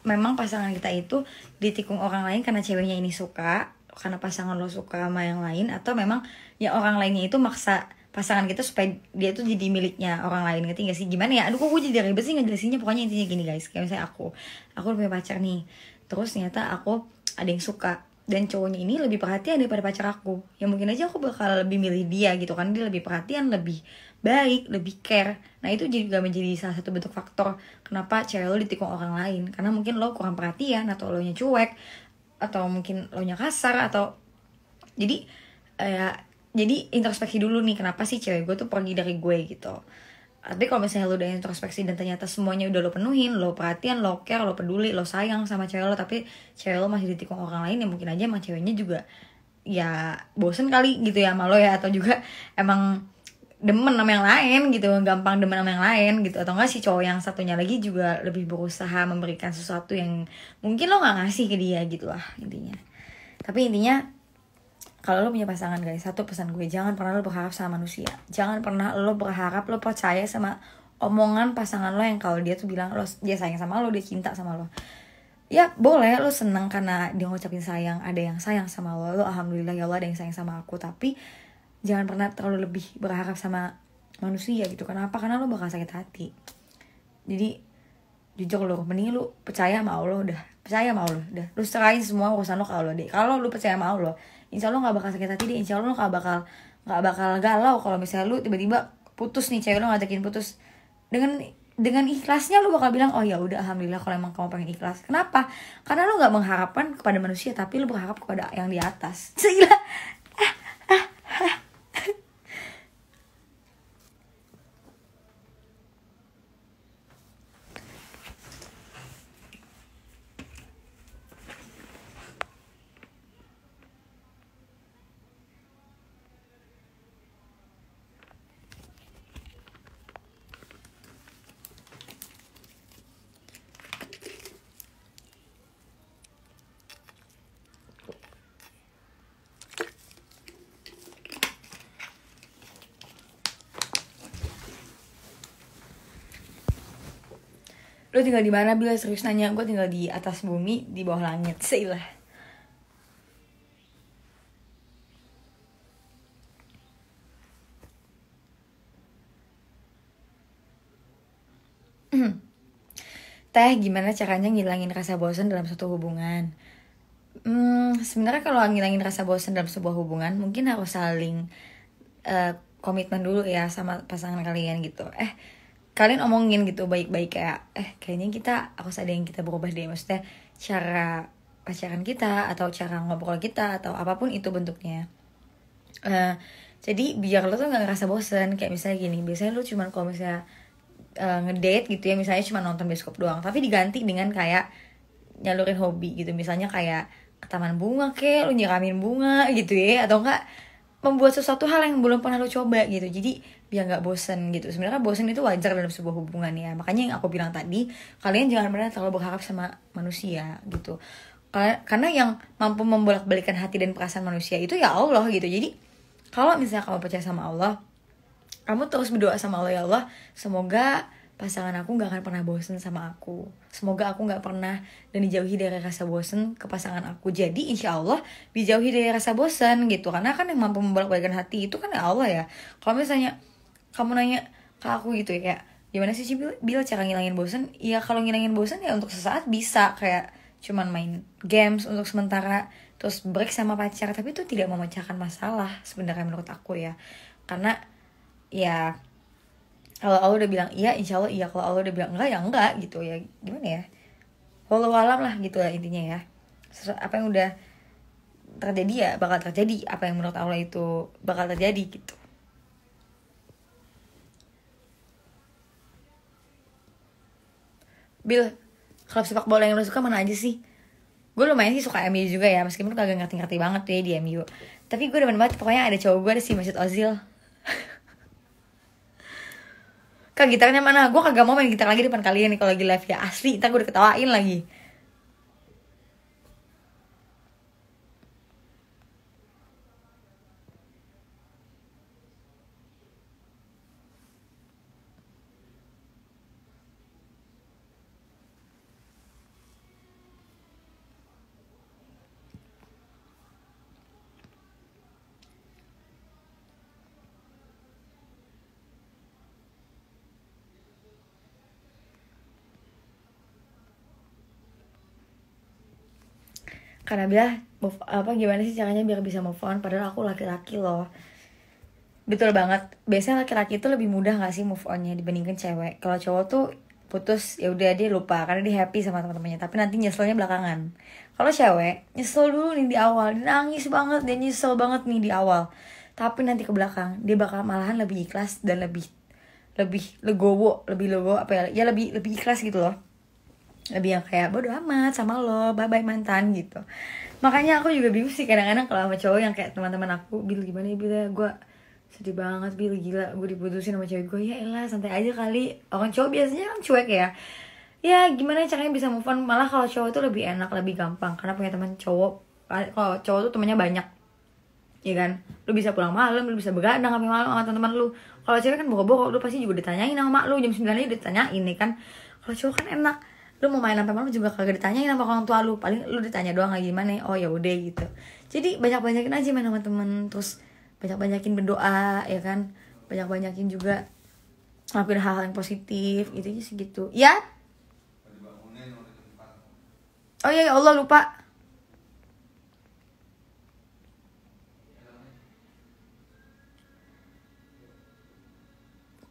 S2: memang pasangan kita itu ditikung orang lain karena ceweknya ini suka, karena pasangan lo suka sama yang lain, atau memang ya orang lainnya itu maksa pasangan kita supaya dia tuh jadi miliknya orang lain, ngerti gak sih? Gimana ya? Aduh kok gue jadi ribet sih ngejelasinnya. Pokoknya intinya gini guys, kayak misalnya aku punya pacar nih, terus ternyata aku ada yang suka dan cowoknya ini lebih perhatian daripada pacar aku, ya mungkin aja aku bakal lebih milih dia gitu kan. Dia lebih perhatian, lebih baik, lebih care. Nah itu juga menjadi salah satu bentuk faktor kenapa cewek lo ditikung orang lain, karena mungkin lo kurang perhatian, atau lo nya cuek, atau mungkin lo nya kasar, atau jadi introspeksi dulu nih, kenapa sih cewek gue tuh pergi dari gue gitu. Tapi kalau misalnya lo udah introspeksi dan ternyata semuanya udah lo penuhin, lo perhatian, lo care, lo peduli, lo sayang sama cewek lo, tapi cewek lo masih ditikung orang lain, ya mungkin aja emang ceweknya juga ya bosen kali gitu ya sama lo ya, atau juga emang demen sama yang lain gitu, gampang demen sama yang lain gitu. Atau enggak si cowok yang satunya lagi juga lebih berusaha memberikan sesuatu yang mungkin lo gak ngasih ke dia gitu lah intinya. Tapi intinya kalau lo punya pasangan guys, satu pesan gue, jangan pernah lo berharap sama manusia. Jangan pernah lo berharap, lo percaya sama omongan pasangan lo yang kalau dia tuh bilang dia sayang sama lo, dia cinta sama lo. Ya boleh lo seneng karena dia ngucapin sayang, ada yang sayang sama lo alhamdulillah ya Allah ada yang sayang sama aku. Tapi jangan pernah terlalu lebih berharap sama manusia gitu. Kenapa? Karena lo bakal sakit hati. Jadi jujur lo, mending lo percaya sama Allah udah. Percaya sama Allah udah. Lo serahin semua urusan lo ke Allah deh. Kalau lo percaya sama Allah, insya Allah gak bakal sakit hati deh. Insya Allah lo gak bakal galau kalau misalnya lo tiba-tiba putus nih, cewek lo ngajakin putus, dengan ikhlasnya lo bakal bilang, oh ya udah alhamdulillah kalau emang kamu pengen ikhlas. Kenapa? Karena lo nggak mengharapkan kepada manusia, tapi lo berharap kepada yang di atas. Gila. Lo tinggal di mana? Bila serius nanya, gue tinggal di atas bumi, di bawah langit. Seilah. Teh, gimana caranya ngilangin rasa bosan dalam satu hubungan? Sebenarnya kalau ngilangin rasa bosan dalam sebuah hubungan, mungkin harus saling komitmen dulu ya sama pasangan kalian gitu. Kalian omongin gitu baik-baik kayak, kayaknya harus ada yang kita berubah deh. Maksudnya cara pacaran kita, atau cara ngobrol kita, atau apapun itu bentuknya. Jadi biar lo tuh gak ngerasa bosan. Kayak misalnya gini, biasanya lo cuman kalau misalnya ngedate gitu ya, misalnya cuma nonton bioskop doang, tapi diganti dengan kayak nyalurin hobi gitu. Misalnya kayak ke taman bunga kek, lu nyiramin bunga gitu ya, atau enggak membuat sesuatu hal yang belum pernah lo coba gitu. Jadi biar nggak bosen gitu. Sebenarnya bosen itu wajar dalam sebuah hubungan ya. Makanya yang aku bilang tadi, kalian jangan pernah terlalu berharap sama manusia gitu. Karena yang mampu membolak-balikan hati dan perasaan manusia itu ya Allah gitu. Jadi kalau misalnya kamu percaya sama Allah, kamu terus berdoa sama Allah, ya Allah, semoga pasangan aku gak akan pernah bosen sama aku. Semoga aku gak pernah dan dijauhi dari rasa bosen ke pasangan aku. Jadi insya Allah dijauhi dari rasa bosen gitu. Karena kan yang mampu membolak-balikan hati itu kan ya Allah ya. Kalau misalnya kamu nanya ke aku gitu ya, kayak gimana sih Bil cara ngilangin bosen? Ya kalau ngilangin bosen ya untuk sesaat bisa, kayak cuman main games untuk sementara, terus break sama pacar. Tapi itu tidak memecahkan masalah sebenarnya menurut aku ya. Karena ya kalau Allah udah bilang iya, insya Allah iya. Kalau Allah udah bilang enggak, ya enggak gitu ya. Gimana ya, wallahu alam lah gitu lah intinya ya. Apa yang udah terjadi ya bakal terjadi. Apa yang menurut Allah itu bakal terjadi gitu. Bil, klub sepak bola yang lo suka mana aja sih? Gue lumayan sih suka MU juga ya, meskipun kagak ngerti-ngerti banget tuh ya di MU. Tapi gue demen banget, pokoknya ada cowok gue, ada si Mesut Ozil. Kak, gitarnya mana? Gue kagak mau main gitar lagi depan kalian nih kalau lagi live ya. Asli, ntar gue diketawain lagi. Karena gimana sih caranya biar bisa move on, padahal aku laki-laki loh. Betul banget. Biasanya laki-laki itu lebih mudah gak sih move onnya dibandingkan cewek. Kalau cowok tuh putus ya udah dia lupa karena dia happy sama teman-temannya, tapi nanti nyeselnya belakangan. Kalau cewek nyesel dulu nih di awal, dia nangis banget, dia nyesel banget nih di awal, tapi nanti ke belakang dia bakal malahan lebih ikhlas dan lebih legowo apa ya, lebih ikhlas gitu loh. Lebih yang kayak bodo amat sama lo, bye bye mantan gitu. Makanya aku juga bingung sih kadang-kadang kalau sama cowok yang kayak teman-teman aku, Bil gimana ya Bil, gue sedih banget Bil, gila gue diputusin sama cewek gue. Ya elah santai aja kali, orang cowok biasanya kan cuek ya. Ya gimana caranya bisa move on? Malah kalau cowok tuh lebih enak, lebih gampang karena punya teman cowok. Kalau cowok tuh temannya banyak, ya kan, lu bisa pulang malam, lu bisa begadang sampai malam sama teman-teman lu. Kalau cewek kan boro-boro, lu pasti juga ditanyain sama mak lu, jam 9 aja ditanyain nih kan. Kalau cowok kan enak, lu mau main sampai malam juga kagak ditanyain sama orang tua lu, paling lu ditanya doang lagi gimana. Oh ya udah gitu. Jadi banyak-banyakin aja main sama temen, terus banyak-banyakin berdoa ya kan, banyak-banyakin juga ngelakuin hal-hal yang positif gitu aja segitu ya. Oh iya, ya Allah lupa.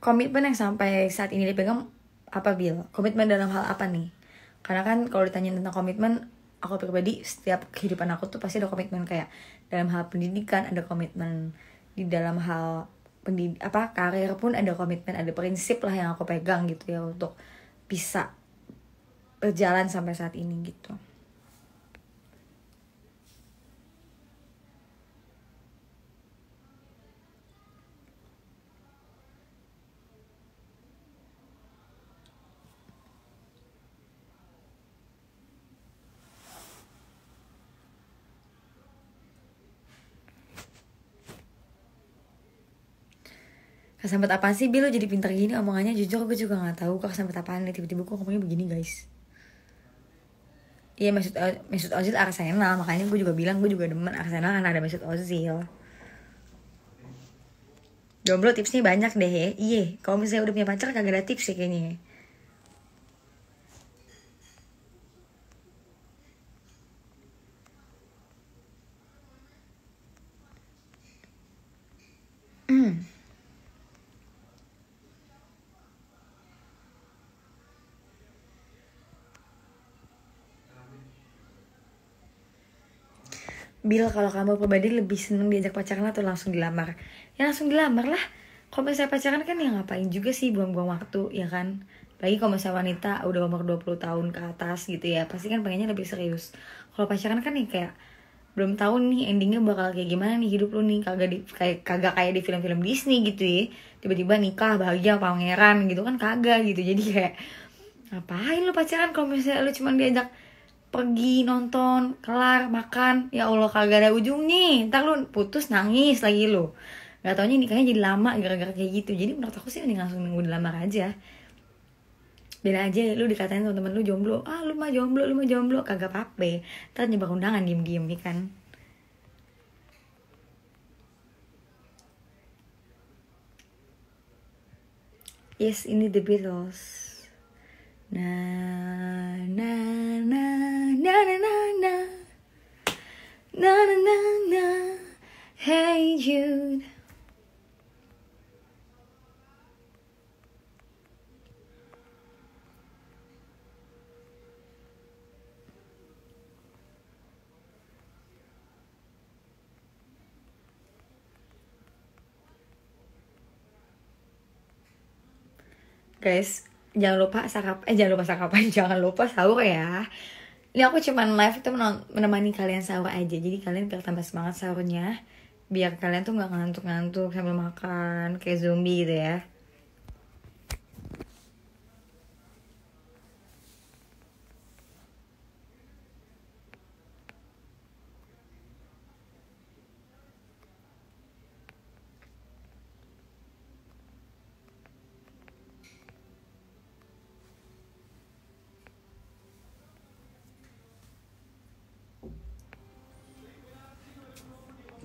S2: komitmen yang sampai saat ini dipegang apa, Bil? Komitmen dalam hal apa nih? Karena kan kalau ditanya tentang komitmen, aku pribadi setiap kehidupan aku tuh pasti ada komitmen, kayak dalam hal pendidikan ada komitmen, di dalam hal karir pun ada komitmen, ada prinsip lah yang aku pegang gitu ya untuk bisa berjalan sampai saat ini gitu. Kesambet apaan sih, Bil? Lo jadi pintar gini omongannya. Jujur gue juga gak tahu kesambet apaan nih. Tiba-tiba gue ngomongnya begini, guys. Iya, Mesut Ozil Arsenal. Makanya gue juga bilang gue juga demen Arsenal karena ada Mesut Ozil. Jomblo tipsnya banyak deh ya. Iya, kalau misalnya udah punya pacar kagak ada tips sih kayaknya. Bil, kalau kamu pribadi lebih seneng diajak pacaran atau langsung dilamar? Ya langsung dilamar lah. Kalau misalnya pacaran kan ya ngapain juga sih, buang-buang waktu, ya kan? Lagi kalau misalnya wanita udah umur 20 tahun ke atas gitu ya, pasti kan pengennya lebih serius. Kalau pacaran kan nih kayak belum tahu nih endingnya bakal kayak gimana nih hidup lu nih, kagak kayak di film-film Disney gitu ya. Tiba-tiba nikah bahagia pangeran gitu kan, kagak gitu. Jadi kayak ngapain lu pacaran kalau misalnya lu cuma diajak pergi nonton, kelar, makan, ya Allah kagak ada ujungnya. Ntar lu putus nangis lagi lu. Gak taunya nikahnya jadi lama gara-gara kayak gitu. Jadi menurut aku sih mending langsung nunggu dilamar aja. Bilang aja lu dikatain teman-teman lu jomblo. Ah lu mah jomblo, kagak apa-apa. Ntar nyebar undangan diem-diem nih kan. Yes, ini The Beatles. Na na na na na na na na na na na. Hey Jude. Guys, jangan lupa sarapan, jangan lupa sahur ya. Ini aku cuman live itu menemani kalian sahur aja. Jadi kalian biar tambah semangat sahurnya, biar kalian tuh gak ngantuk-ngantuk sambil makan kayak zombie gitu ya.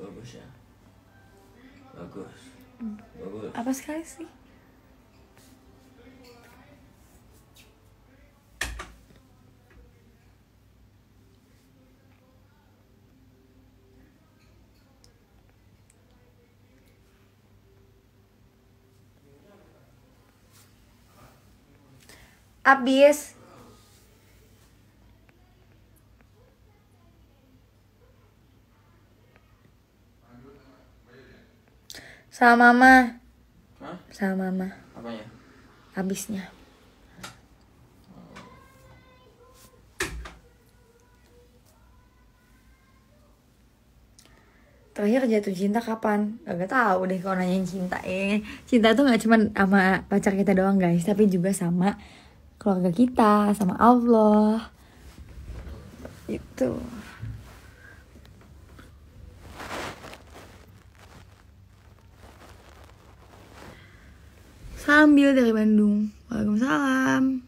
S3: Bagus ya. Bagus.
S2: Apa sekali sih? Abis. Sama mama.
S3: Hah?
S2: Sama mama.
S3: Apanya?
S2: Abisnya. Terakhir jatuh cinta kapan? Gak tahu deh kalau nanyain cinta. Cinta tuh gak cuma sama pacar kita doang guys, tapi juga sama keluarga kita, sama Allah. Itu. Sambil dari Bandung. Waalaikumsalam.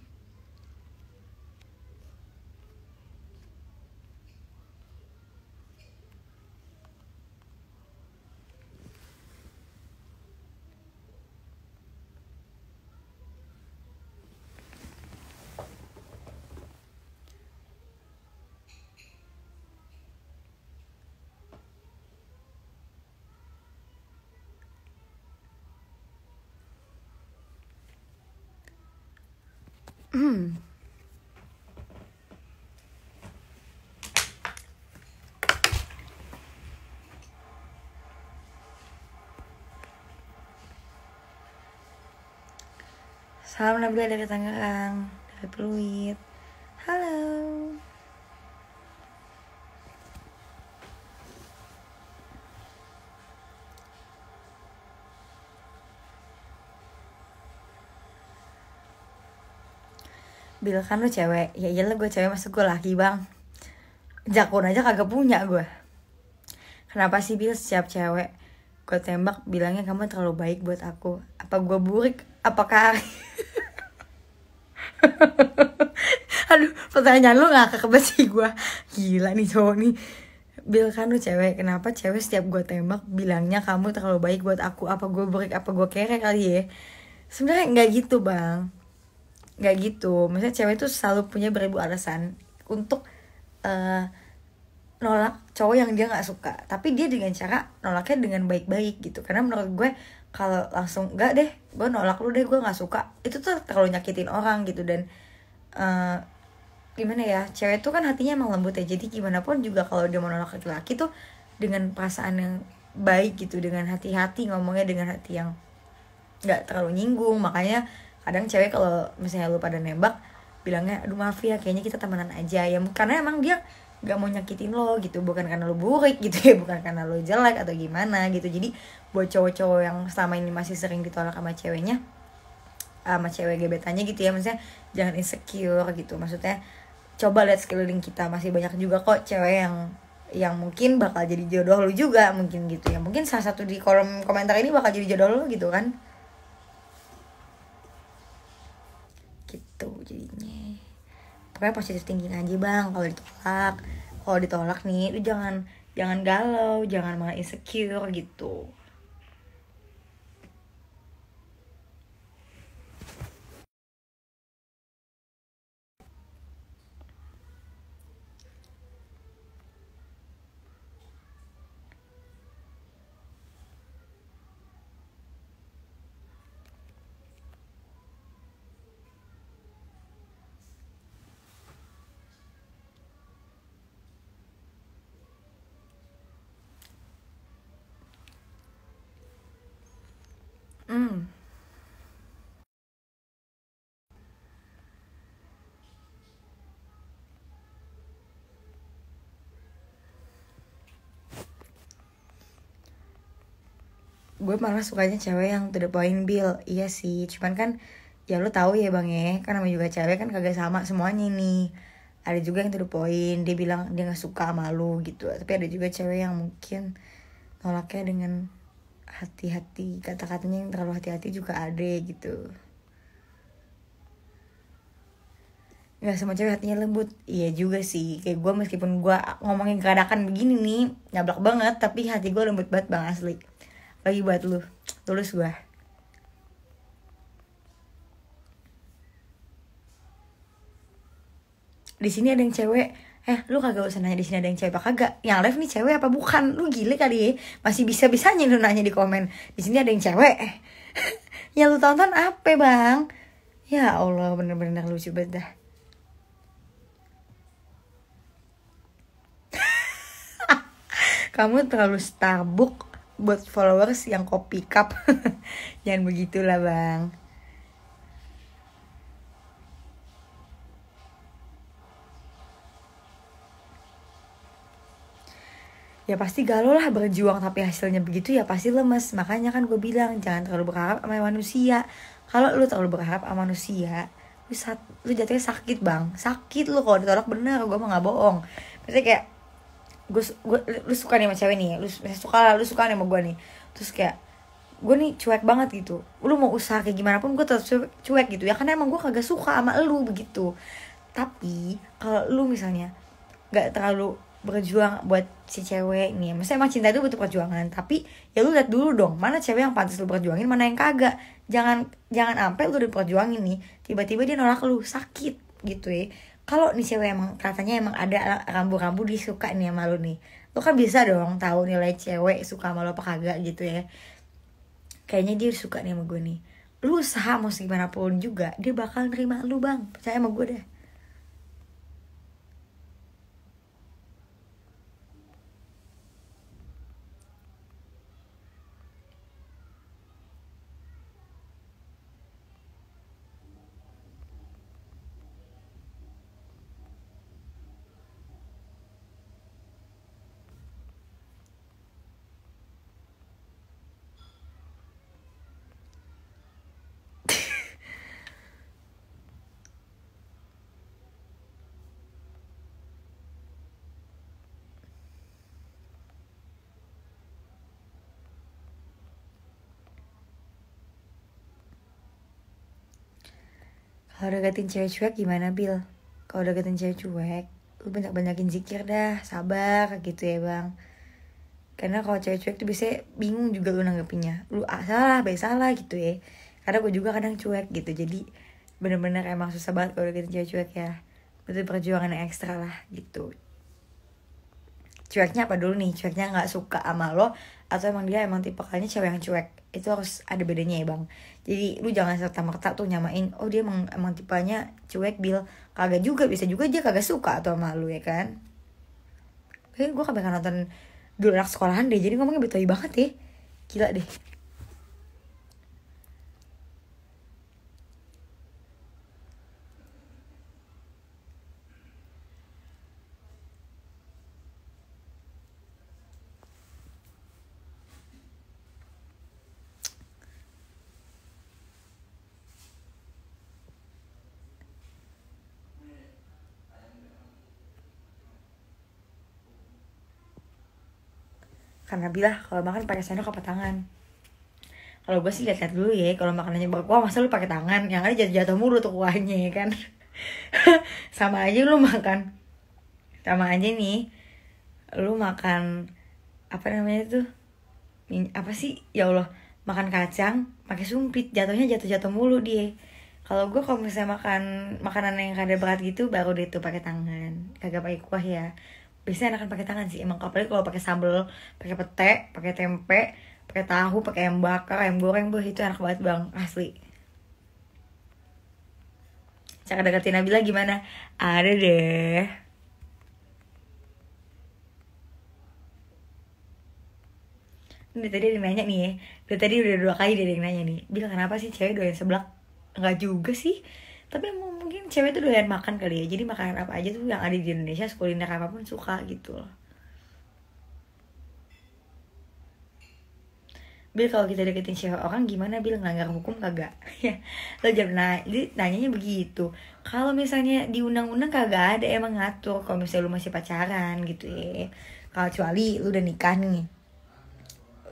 S2: Salam Nabila dari Tangerang, dari Pluit. Halo. Bil, kan lu cewek. Ya iyalah gue cewek, masa gue laki bang. Jakun aja kagak punya gue. Kenapa sih Bil setiap cewek gue tembak bilangnya kamu terlalu baik buat aku? Apa gue burik? Apakah aduh, pertanyaan lu ngakak banget sih gue. Gila nih cowok nih. Bil, kan lu cewek, kenapa cewek setiap gue tembak bilangnya kamu terlalu baik buat aku? Apa gue burik? Apa gue kere kali ya? Sebenarnya nggak gitu bang, nggak gitu. Maksudnya cewek tuh selalu punya beribu alasan untuk nolak cowok yang dia nggak suka, tapi dia dengan cara nolaknya dengan baik-baik gitu. Karena menurut gue kalau langsung nggak deh, gue nolak lu deh, gue nggak suka, itu tuh terlalu nyakitin orang gitu. Dan gimana ya, cewek tuh kan hatinya emang lembut ya, jadi gimana pun juga kalau dia mau nolak laki-laki tuh dengan perasaan yang baik gitu, dengan hati-hati ngomongnya, dengan hati yang nggak terlalu nyinggung. Makanya kadang cewek kalau misalnya lu pada nembak bilangnya aduh maaf ya, kayaknya kita temenan aja ya, karena emang dia gak mau nyakitin lo gitu, bukan karena lo burik gitu ya, bukan karena lo jelek atau gimana gitu. Jadi buat cowok-cowok yang selama ini masih sering ditolak sama ceweknya, sama cewek gebetannya gitu ya, maksudnya jangan insecure gitu. Maksudnya coba lihat sekeliling kita, masih banyak juga kok cewek yang mungkin bakal jadi jodoh lo juga, mungkin gitu ya. Mungkin salah satu di kolom komentar ini bakal jadi jodoh lo gitu kan, gitu jadinya. Pokoknya positif thinking aja bang. Kalau ditolak nih, lu jangan galau, jangan malah insecure gitu. Gue malah sukanya cewek yang to the point Bil. Iya sih, cuman kan ya lu tahu ya bang ya, kan namanya juga cewek kan kagak sama semuanya nih. Ada juga yang to the point, dia bilang dia gak suka sama lu gitu. Tapi ada juga cewek yang mungkin nolaknya dengan hati-hati, kata-katanya yang terlalu hati-hati juga ada gitu. Gak semua cewek hatinya lembut. Iya juga sih, kayak gue meskipun gue ngomongin keadakan begini nih nyablak banget, tapi hati gue lembut banget bang, asli. Lagi buat lu, tulus gue. Di sini ada yang cewek, lu kagak usah nanya di sini ada yang cewek apa kagak. Yang live nih cewek apa bukan? Lu gile kali ya, masih bisa-bisanya lu nanya di komen. Di sini ada yang cewek. Ya lu tonton apa bang? Ya Allah, bener-bener lucu banget dah. Kamu terlalu Starbucks buat followers yang copy cup. Jangan begitulah bang. Ya pasti galau lah, berjuang tapi hasilnya begitu ya pasti lemes. Makanya kan gue bilang jangan terlalu berharap sama manusia. Kalau lu terlalu berharap sama manusia, lu jatuhnya sakit bang. Sakit lu kalau ditolak, bener, gue mah gak bohong. Maksudnya kayak lu suka nih sama cewek nih, lu suka nih sama gue nih, terus kayak gue nih cuek banget gitu, lu mau usaha kayak gimana pun gue tetap cuek gitu ya, karena emang gue kagak suka sama lu begitu. Tapi kalau lu misalnya gak terlalu berjuang buat si cewek nih, maksudnya emang cinta itu butuh perjuangan, tapi ya lu lihat dulu dong mana cewek yang pantas lu perjuangin, mana yang kagak. Jangan sampai lu udah perjuangin nih tiba-tiba dia nolak lu, sakit gitu ya. Kalau nih cewek emang katanya emang ada rambu-rambu dia suka nih sama lu nih, lu kan bisa dong tahu nilai cewek suka sama lu apa kagak gitu ya. Kayaknya dia suka nih sama gue nih, lu usaha mau gimana pun juga dia bakal nerima lu bang, percaya sama gue deh. Kalau deketin cewek cuek gimana Bil? Kalau deketin cewek cuek, lu banyak-banyakin zikir dah, sabar gitu ya bang. Karena kalau cewek cuek tuh biasanya bingung juga lu nanggepinnya. Lu salah, baik salah gitu ya. Karena gue juga kadang cuek gitu, jadi bener-bener emang susah banget kalau deketin cewek cuek ya. Itu perjuangan yang ekstra lah gitu. Cueknya apa dulu nih? Cueknya gak suka sama lo, atau emang dia emang tipikalnya cewek yang cuek? Itu harus ada bedanya ya bang. Jadi lu jangan serta-merta tuh nyamain, oh dia emang tipenya cuek Bil. Kagak juga, bisa juga dia kagak suka atau sama lu ya kan. Kayaknya gue kebanyakan nonton dulu anak sekolahan deh, jadi ngomongnya betoy banget ya. Gila deh. Karena bilah kalau makan pakai sendok apa tangan. Kalau gue sih lihat-lihat dulu ya, kalau makanannya berkuah masa lu pakai tangan, yang ada jatuh-jatuh mulu tuh kuahnya ya kan. Sama aja lu makan, sama aja nih lu makan apa namanya tuh, apa sih ya Allah, makan kacang pakai sumpit, jatuhnya jatuh-jatuh mulu dia. Kalau gue kalau misalnya makan makanan yang kada berat gitu baru deh tuh pakai tangan, kagak pakai kuah ya. Biasanya enakan pakai tangan sih emang, apalagi kalau pakai sambal, pakai pete, pakai tempe, pakai tahu, pakai ayam bakar, ayam goreng, itu enak banget bang, asli. Cara deketin Nabila gimana? Ada deh. Ini tadi ada yang nanya nih ya, dari tadi udah 2 kali dia ada yang nanya nih, bilang kenapa sih cewek doyan seblak? Enggak juga sih, tapi mungkin cewek tuh doyan makan kali ya, jadi makanan apa aja tuh yang ada di Indonesia, kuliner apapun suka gitu loh. Bil kalau kita deketin cewek orang gimana Bil, ngelanggar hukum kagak? Ya lo jangan nanyanya begitu. Kalau misalnya di undang-undang kagak ada emang ngatur kalau misalnya lu masih pacaran gitu ya. Kalau kecuali lu udah nikah nih,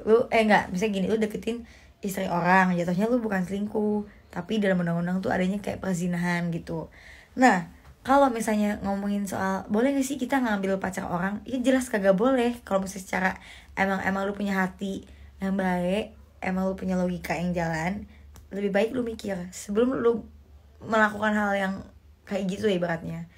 S2: lu enggak, misalnya gini, lu deketin istri orang, jatuhnya lu bukan selingkuh, tapi dalam undang-undang tuh adanya kayak perzinahan gitu. Nah kalau misalnya ngomongin soal boleh gak sih kita ngambil pacar orang, ya jelas kagak boleh. Kalau misalnya secara emang lu punya hati yang baik, emang lu punya logika yang jalan, lebih baik lu mikir sebelum lu melakukan hal yang kayak gitu ya ibaratnya.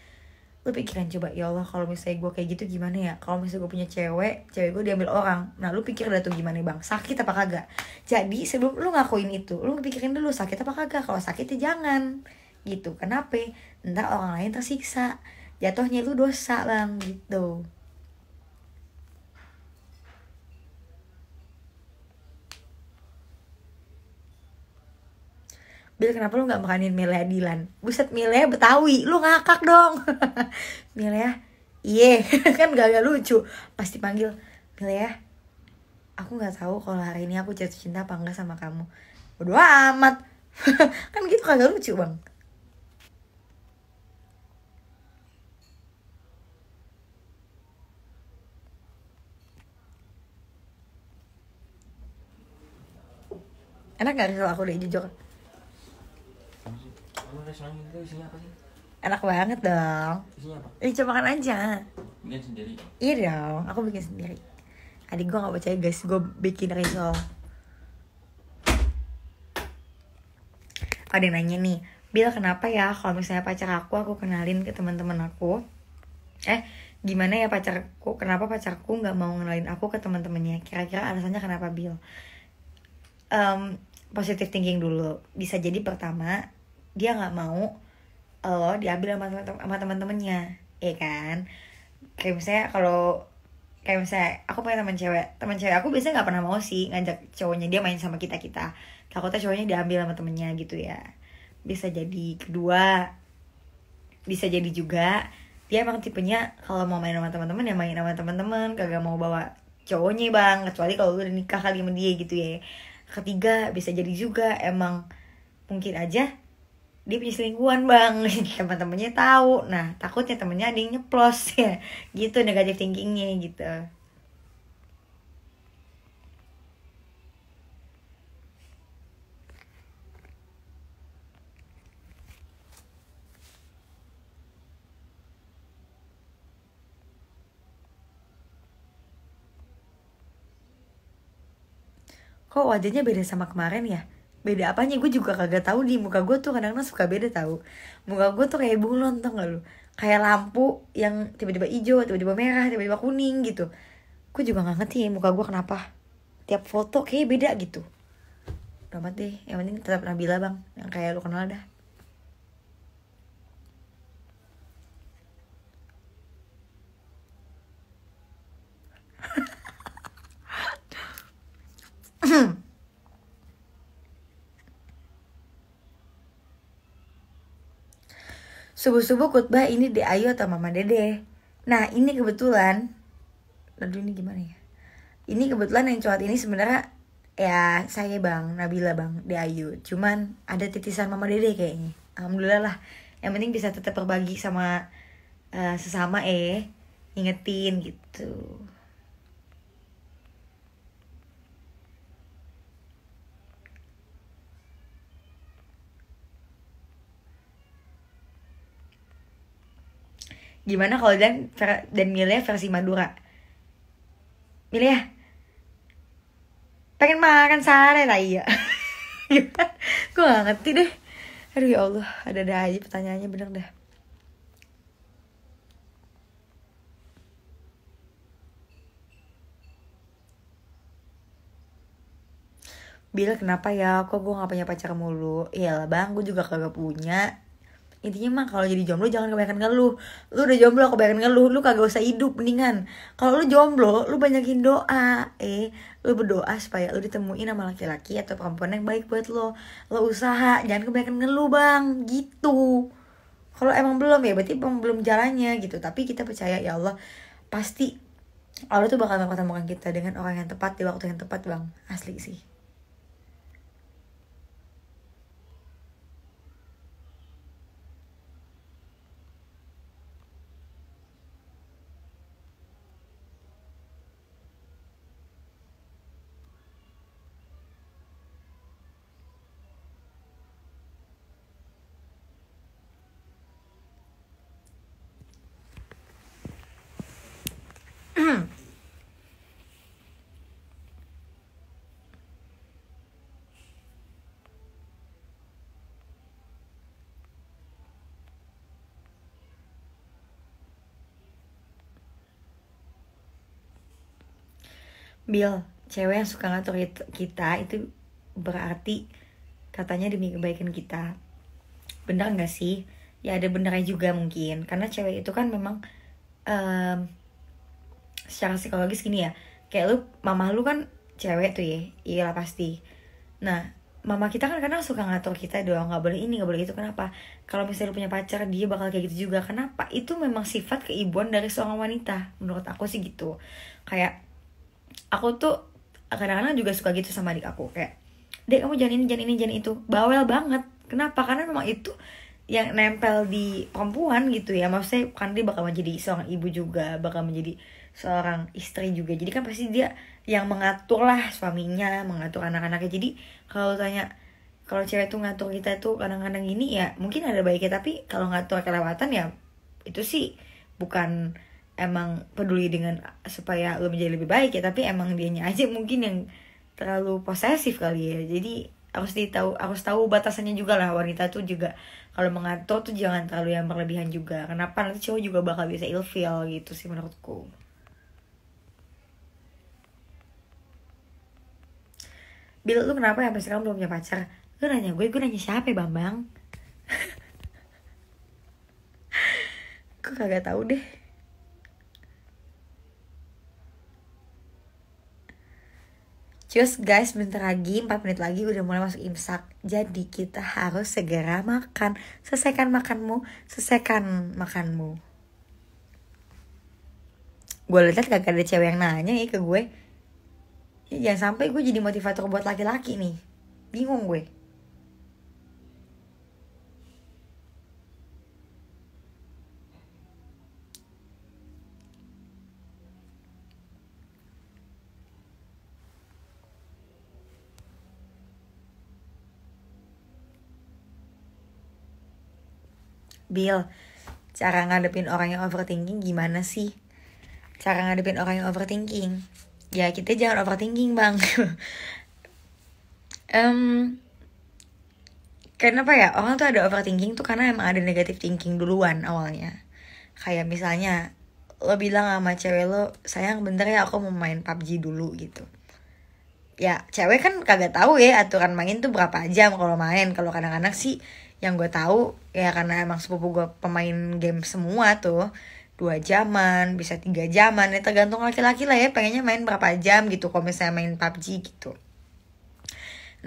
S2: Lu pikirin coba, ya Allah kalau misalnya gue kayak gitu gimana ya, kalau misalnya gue punya cewek gue diambil orang. Nah lu pikir dah tuh gimana bang, sakit apa kagak. Jadi sebelum lu ngakuin itu, lu pikirin dulu sakit apa kagak. Kalau sakit ya jangan gitu, kenapa? Ntar orang lain tersiksa, jatuhnya lu dosa bang gitu. Bil kenapa lu gak makanin Milea Dilan? Buset, Milea Betawi, lu ngakak dong. Milea, iye. Kan gak lucu pas dipanggil Milea, aku gak tahu kalau hari ini aku jatuh cinta apa enggak sama kamu. Bodo amat. Kan gitu kagak lucu bang. Enak gak kalau aku udah jujur?
S3: Kamu restoran itu isinya apa sih?
S2: Enak banget dong.
S3: Isinya apa?
S2: Coba makan aja.
S3: Bikin sendiri.
S2: Iya dong, aku bikin sendiri. Adik gue gak percaya guys, gue bikin risol. Ada yang nanya nih, Bil kenapa ya kalau misalnya pacar aku kenalin ke teman-teman aku, gimana ya pacarku, kenapa pacarku nggak mau kenalin aku ke teman-temannya? Kira-kira alasannya kenapa Bil? positive thinking dulu. Bisa jadi pertama dia nggak mau lo diambil sama teman-temannya, ya kan? Kayak misalnya aku punya teman cewek aku biasanya nggak pernah mau sih ngajak cowoknya dia main sama kita, takutnya cowoknya diambil sama temennya gitu ya. Bisa jadi. Kedua, bisa jadi juga dia emang tipenya kalau mau main sama teman-teman ya main sama teman-teman, kagak mau bawa cowoknya bang, kecuali kalau udah nikah kali sama dia gitu ya. Ketiga, bisa jadi juga emang mungkin aja dia punya selingkuhan bang, teman-temannya tahu, nah takutnya temennya ada yang nyeplos ya, gitu negatif thinkingnya gitu. Kok wajahnya beda sama kemarin ya? Beda apanya? Gue juga kagak tahu. Di muka gue tuh kadang-kadang suka beda tahu. Muka gue tuh kayak bunglon, tau gak lu? Kayak lampu yang tiba-tiba hijau, tiba-tiba merah, tiba-tiba kuning gitu. Gue juga gak ngerti ya muka gue kenapa tiap foto kayak beda gitu. Udah amat deh, yang penting tetap Nabila bang, yang kayak lu kenal dah. Subuh-subuh khutbah ini di Ayu atau Mama Dede. Nah ini kebetulan, aduh ini gimana ya? Ini kebetulan yang curhat ini sebenarnya ya saya bang, Nabila bang, di Ayu. Cuman ada titisan Mama Dede kayaknya. Alhamdulillah lah. Yang penting bisa tetap berbagi sama sesama ingetin gitu. Gimana kalau dan milih versi Madura? Milih ya? Pengen makan sare lah iya. Gue gak ngerti deh. Aduh ya Allah, ada aja pertanyaannya bener dah. Bila kenapa ya, kok gue gak punya pacar mulu? Iyalah bang, gue juga kagak punya. Intinya mah kalau jadi jomblo jangan kebanyakan ngeluh. Lu udah jomblo kebanyakan ngeluh, lu kagak usah hidup mendingan. Kalau lu jomblo, lu banyakin doa. Lu berdoa supaya lu ditemuin sama laki-laki atau perempuan yang baik buat lo. Lu usaha, jangan kebanyakan ngeluh bang, gitu. Kalau emang belum ya berarti emang belum jalannya gitu. Tapi kita percaya ya Allah pasti Allah tuh bakal mempertemukan kita dengan orang yang tepat di waktu yang tepat bang. Asli sih. Bill, cewek yang suka ngatur kita itu berarti katanya demi kebaikan kita. Bener gak sih? Ya ada benernya juga mungkin. Karena cewek itu kan memang secara psikologis gini ya. Kayak lu, mama lu kan cewek tuh ya. Iyalah pasti. Nah, mama kita kan kadang suka ngatur kita doang. Gak boleh ini, gak boleh itu. Kenapa? Kalau misalnya lu punya pacar, dia bakal kayak gitu juga. Kenapa? Itu memang sifat keibuan dari seorang wanita. Menurut aku sih gitu. Kayak aku tuh kadang-kadang juga suka gitu sama adik aku, kayak dek kamu jangan ini jangan ini jangan itu, bawel banget. Kenapa? Karena memang itu yang nempel di perempuan gitu ya, maksudnya kan dia bakal menjadi seorang ibu juga, bakal menjadi seorang istri juga, jadi kan pasti dia yang mengatur lah suaminya, mengatur anak-anaknya. Jadi kalau tanya kalau cewek tuh ngatur kita tuh kadang-kadang gini ya mungkin ada baiknya, tapi kalau ngatur kelewatan ya itu sih bukan emang peduli dengan supaya lo menjadi lebih baik ya, tapi emang dianya aja mungkin yang terlalu posesif kali ya. Jadi harus tahu batasannya juga lah. Wanita tuh juga kalau mengatur tuh jangan terlalu yang berlebihan juga. Kenapa? Nanti cowok juga bakal bisa ilfeel gitu sih menurutku. Bil, lu kenapa ya sampai sekarang belum punya pacar? Lu nanya gue nanya siapa ya Bambang? Gue kagak tahu deh. Cus guys, bentar lagi 4 menit lagi udah mulai masuk imsak. Jadi kita harus segera makan. Selesaikan makanmu. Gue lihat kagak ada cewek yang nanya ya ke gue. Ya, jangan sampai gue jadi motivator buat laki-laki nih. Bingung gue. Bill, cara ngadepin orang yang overthinking gimana sih? Cara ngadepin orang yang overthinking? Ya kita jangan overthinking bang. Kenapa ya? Orang tuh ada overthinking tuh karena emang ada negative thinking duluan awalnya. Kayak misalnya lo bilang sama cewek lo, sayang bentar ya aku mau main PUBG dulu gitu. Ya cewek kan kagak tahu ya aturan main tuh berapa jam kalau main. Kalau kadang-kadang sih yang gue tahu ya karena emang sepupu gue pemain game semua tuh 2 jaman, bisa 3 jaman, ya tergantung laki-laki lah ya pengennya main berapa jam gitu kalau misalnya main PUBG gitu.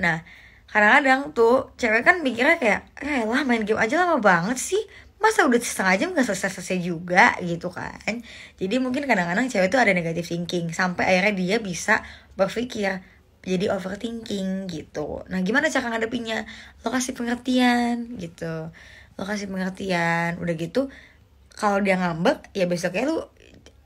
S2: Nah kadang-kadang tuh cewek kan mikirnya kayak lah main game aja lama banget sih, masa udah setengah jam gak selesai-selesai juga gitu kan. Jadi mungkin kadang-kadang cewek tuh ada negative thinking sampai akhirnya dia bisa berpikir jadi overthinking gitu. Nah gimana cara ngadepinnya? Lo kasih pengertian gitu. Lo kasih pengertian. Udah gitu kalau dia ngambek ya besoknya lu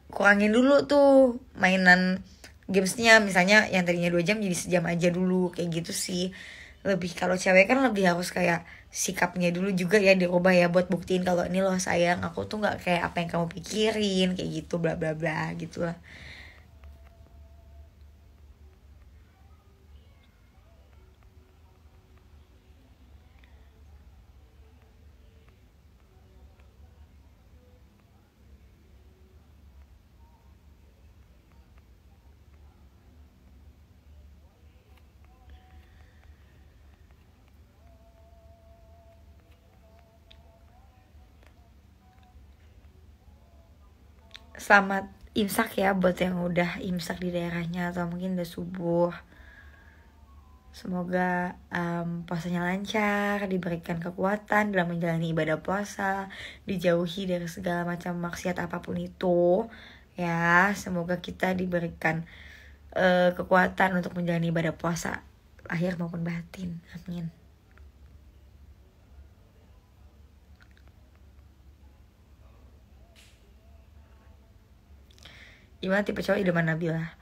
S2: kurangin dulu tuh mainan gamesnya. Misalnya yang tadinya 2 jam jadi 1 jam aja dulu. Kayak gitu sih. Lebih kalau cewek kan lebih harus kayak sikapnya dulu juga ya dirubah ya buat buktiin kalau ini loh sayang aku tuh nggak kayak apa yang kamu pikirin kayak gitu bla bla bla gitu lah. Selamat imsak ya buat yang udah imsak di daerahnya atau mungkin udah subuh. Semoga puasanya lancar, diberikan kekuatan dalam menjalani ibadah puasa, dijauhi dari segala macam maksiat apapun itu. Ya, semoga kita diberikan kekuatan untuk menjalani ibadah puasa lahir maupun batin. Amin. Gimana tipe cowok idaman Nabila?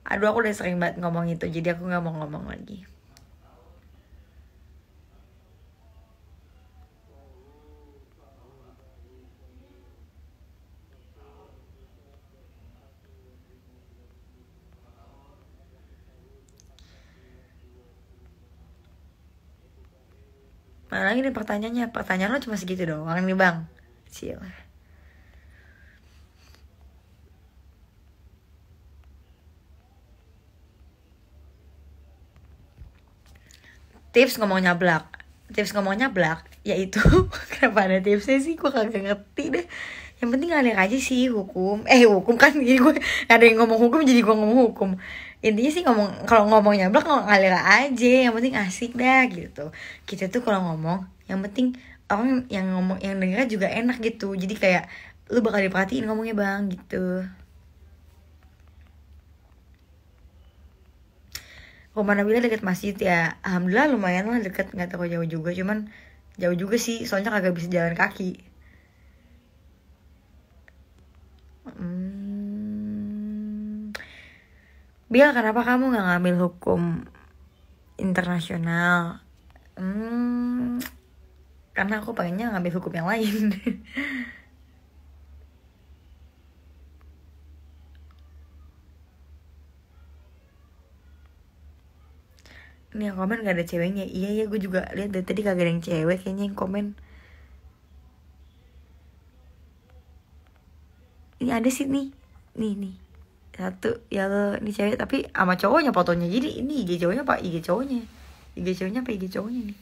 S2: Aduh aku udah sering banget ngomong itu, jadi aku gak mau ngomong lagi. Mana lagi nih pertanyaannya? Pertanyaan lo cuma segitu doang nih bang. Cil. Tips ngomong nyablak yaitu kenapa ada tipsnya sih gue kagak ngerti deh. Yang penting ngalir aja sih hukum kan jadi gue ada yang ngomong hukum jadi gue ngomong hukum. Intinya sih kalau ngomong nyablak ngalir aja, yang penting asik dah gitu. Kita tuh kalau ngomong yang penting orang yang ngomong yang dengar juga enak gitu, jadi kayak lu bakal diperhatiin ngomongnya bang gitu. Rumah Nabila deket masjid ya. Alhamdulillah lumayan lah deket, gak terlalu jauh juga. Cuman jauh juga sih, soalnya kagak bisa jalan kaki. Bil, kenapa kamu gak ngambil hukum internasional? Karena aku pengennya ngambil hukum yang lain. Ini yang komen gak ada ceweknya. Iya gue juga lihat dari tadi kagak ada yang cewek kayaknya yang komen. Ini ada sih nih. Nih. satu ya lo ini cewek tapi sama cowoknya fotonya, jadi ini IG cowoknya apa IG cowoknya, IG cowoknya apa IG cowoknya nih.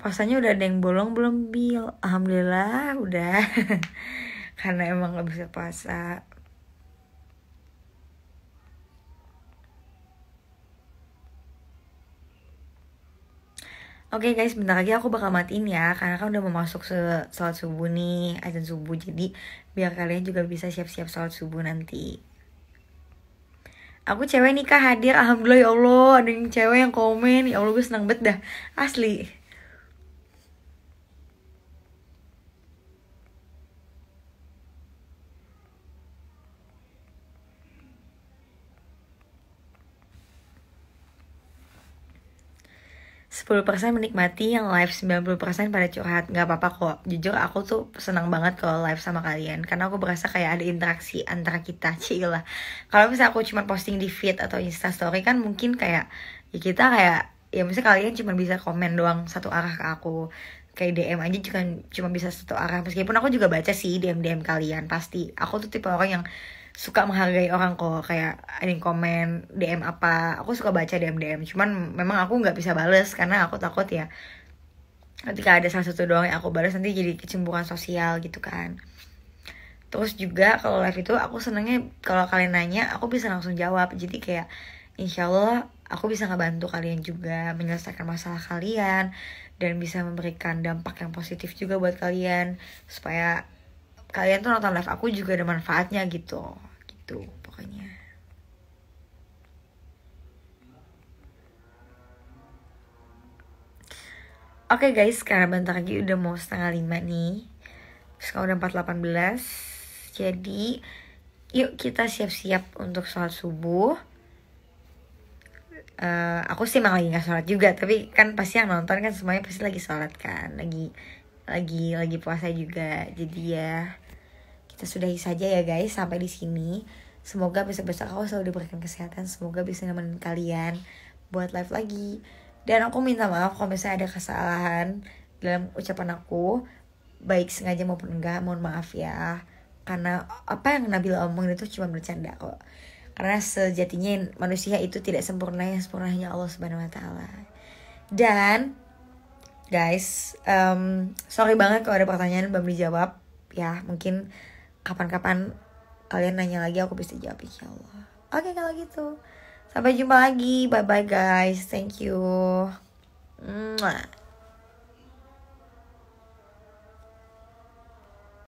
S2: Puasanya udah ada yang bolong belum Bil? Alhamdulillah udah. Karena emang gak bisa puasa. Oke guys, bentar lagi aku bakal matiin ya, karena kan udah mau masuk sholat subuh nih, azan subuh. Jadi biar kalian juga bisa siap-siap sholat subuh nanti. Aku cewek nikah hadir, alhamdulillah ya Allah. Ada yang cewek yang komen, ya Allah gue seneng banget dah, asli. Sepuluh persen menikmati, yang live 90% pada curhat. Gak apa-apa kok, jujur aku tuh senang banget kalau live sama kalian, karena aku berasa kayak ada interaksi antara kita. Cilah, kalau misalnya aku cuma posting di feed atau instastory kan mungkin kayak ya kita kayak ya misalnya kalian cuma bisa komen doang satu arah ke aku, kayak DM aja cuma bisa satu arah. Meskipun aku juga baca sih DM kalian, pasti aku tuh tipe orang yang suka menghargai orang kok, kayak ada yang komen DM apa, aku suka baca DM, cuman memang aku nggak bisa bales karena aku takut ya ketika ada salah satu doang yang aku balas nanti jadi kecemburuan sosial gitu kan. Terus juga kalau live itu aku senengnya kalau kalian nanya aku bisa langsung jawab, jadi kayak insya Allah aku bisa ngebantu kalian juga menyelesaikan masalah kalian dan bisa memberikan dampak yang positif juga buat kalian, supaya kalian tuh nonton live aku juga ada manfaatnya gitu pokoknya. Oke guys, karena bentar lagi udah mau 4:30 nih, sekarang udah 4:18, jadi yuk kita siap-siap untuk sholat subuh. Aku sih emang lagi nggak sholat juga, tapi kan pasti yang nonton kan semuanya pasti lagi sholat kan, lagi puasa juga. Jadi ya kita sudahi saja ya guys sampai di sini. Semoga besok-besok aku selalu diberikan kesehatan, semoga bisa nemenin kalian buat live lagi. Dan aku minta maaf kalau misalnya ada kesalahan dalam ucapan aku, baik sengaja maupun enggak, mohon maaf ya. Karena apa yang Nabila omongin itu cuma bercanda kok. Karena sejatinya manusia itu tidak sempurna, yang sempurna hanya Allah Subhanahu wa taala. Dan guys, sorry banget kalau ada pertanyaan belum dijawab ya. Mungkin kapan-kapan kalian nanya lagi aku bisa jawab insyaallah. Oke kalau gitu, sampai jumpa lagi, bye bye guys, thank you. Mwah.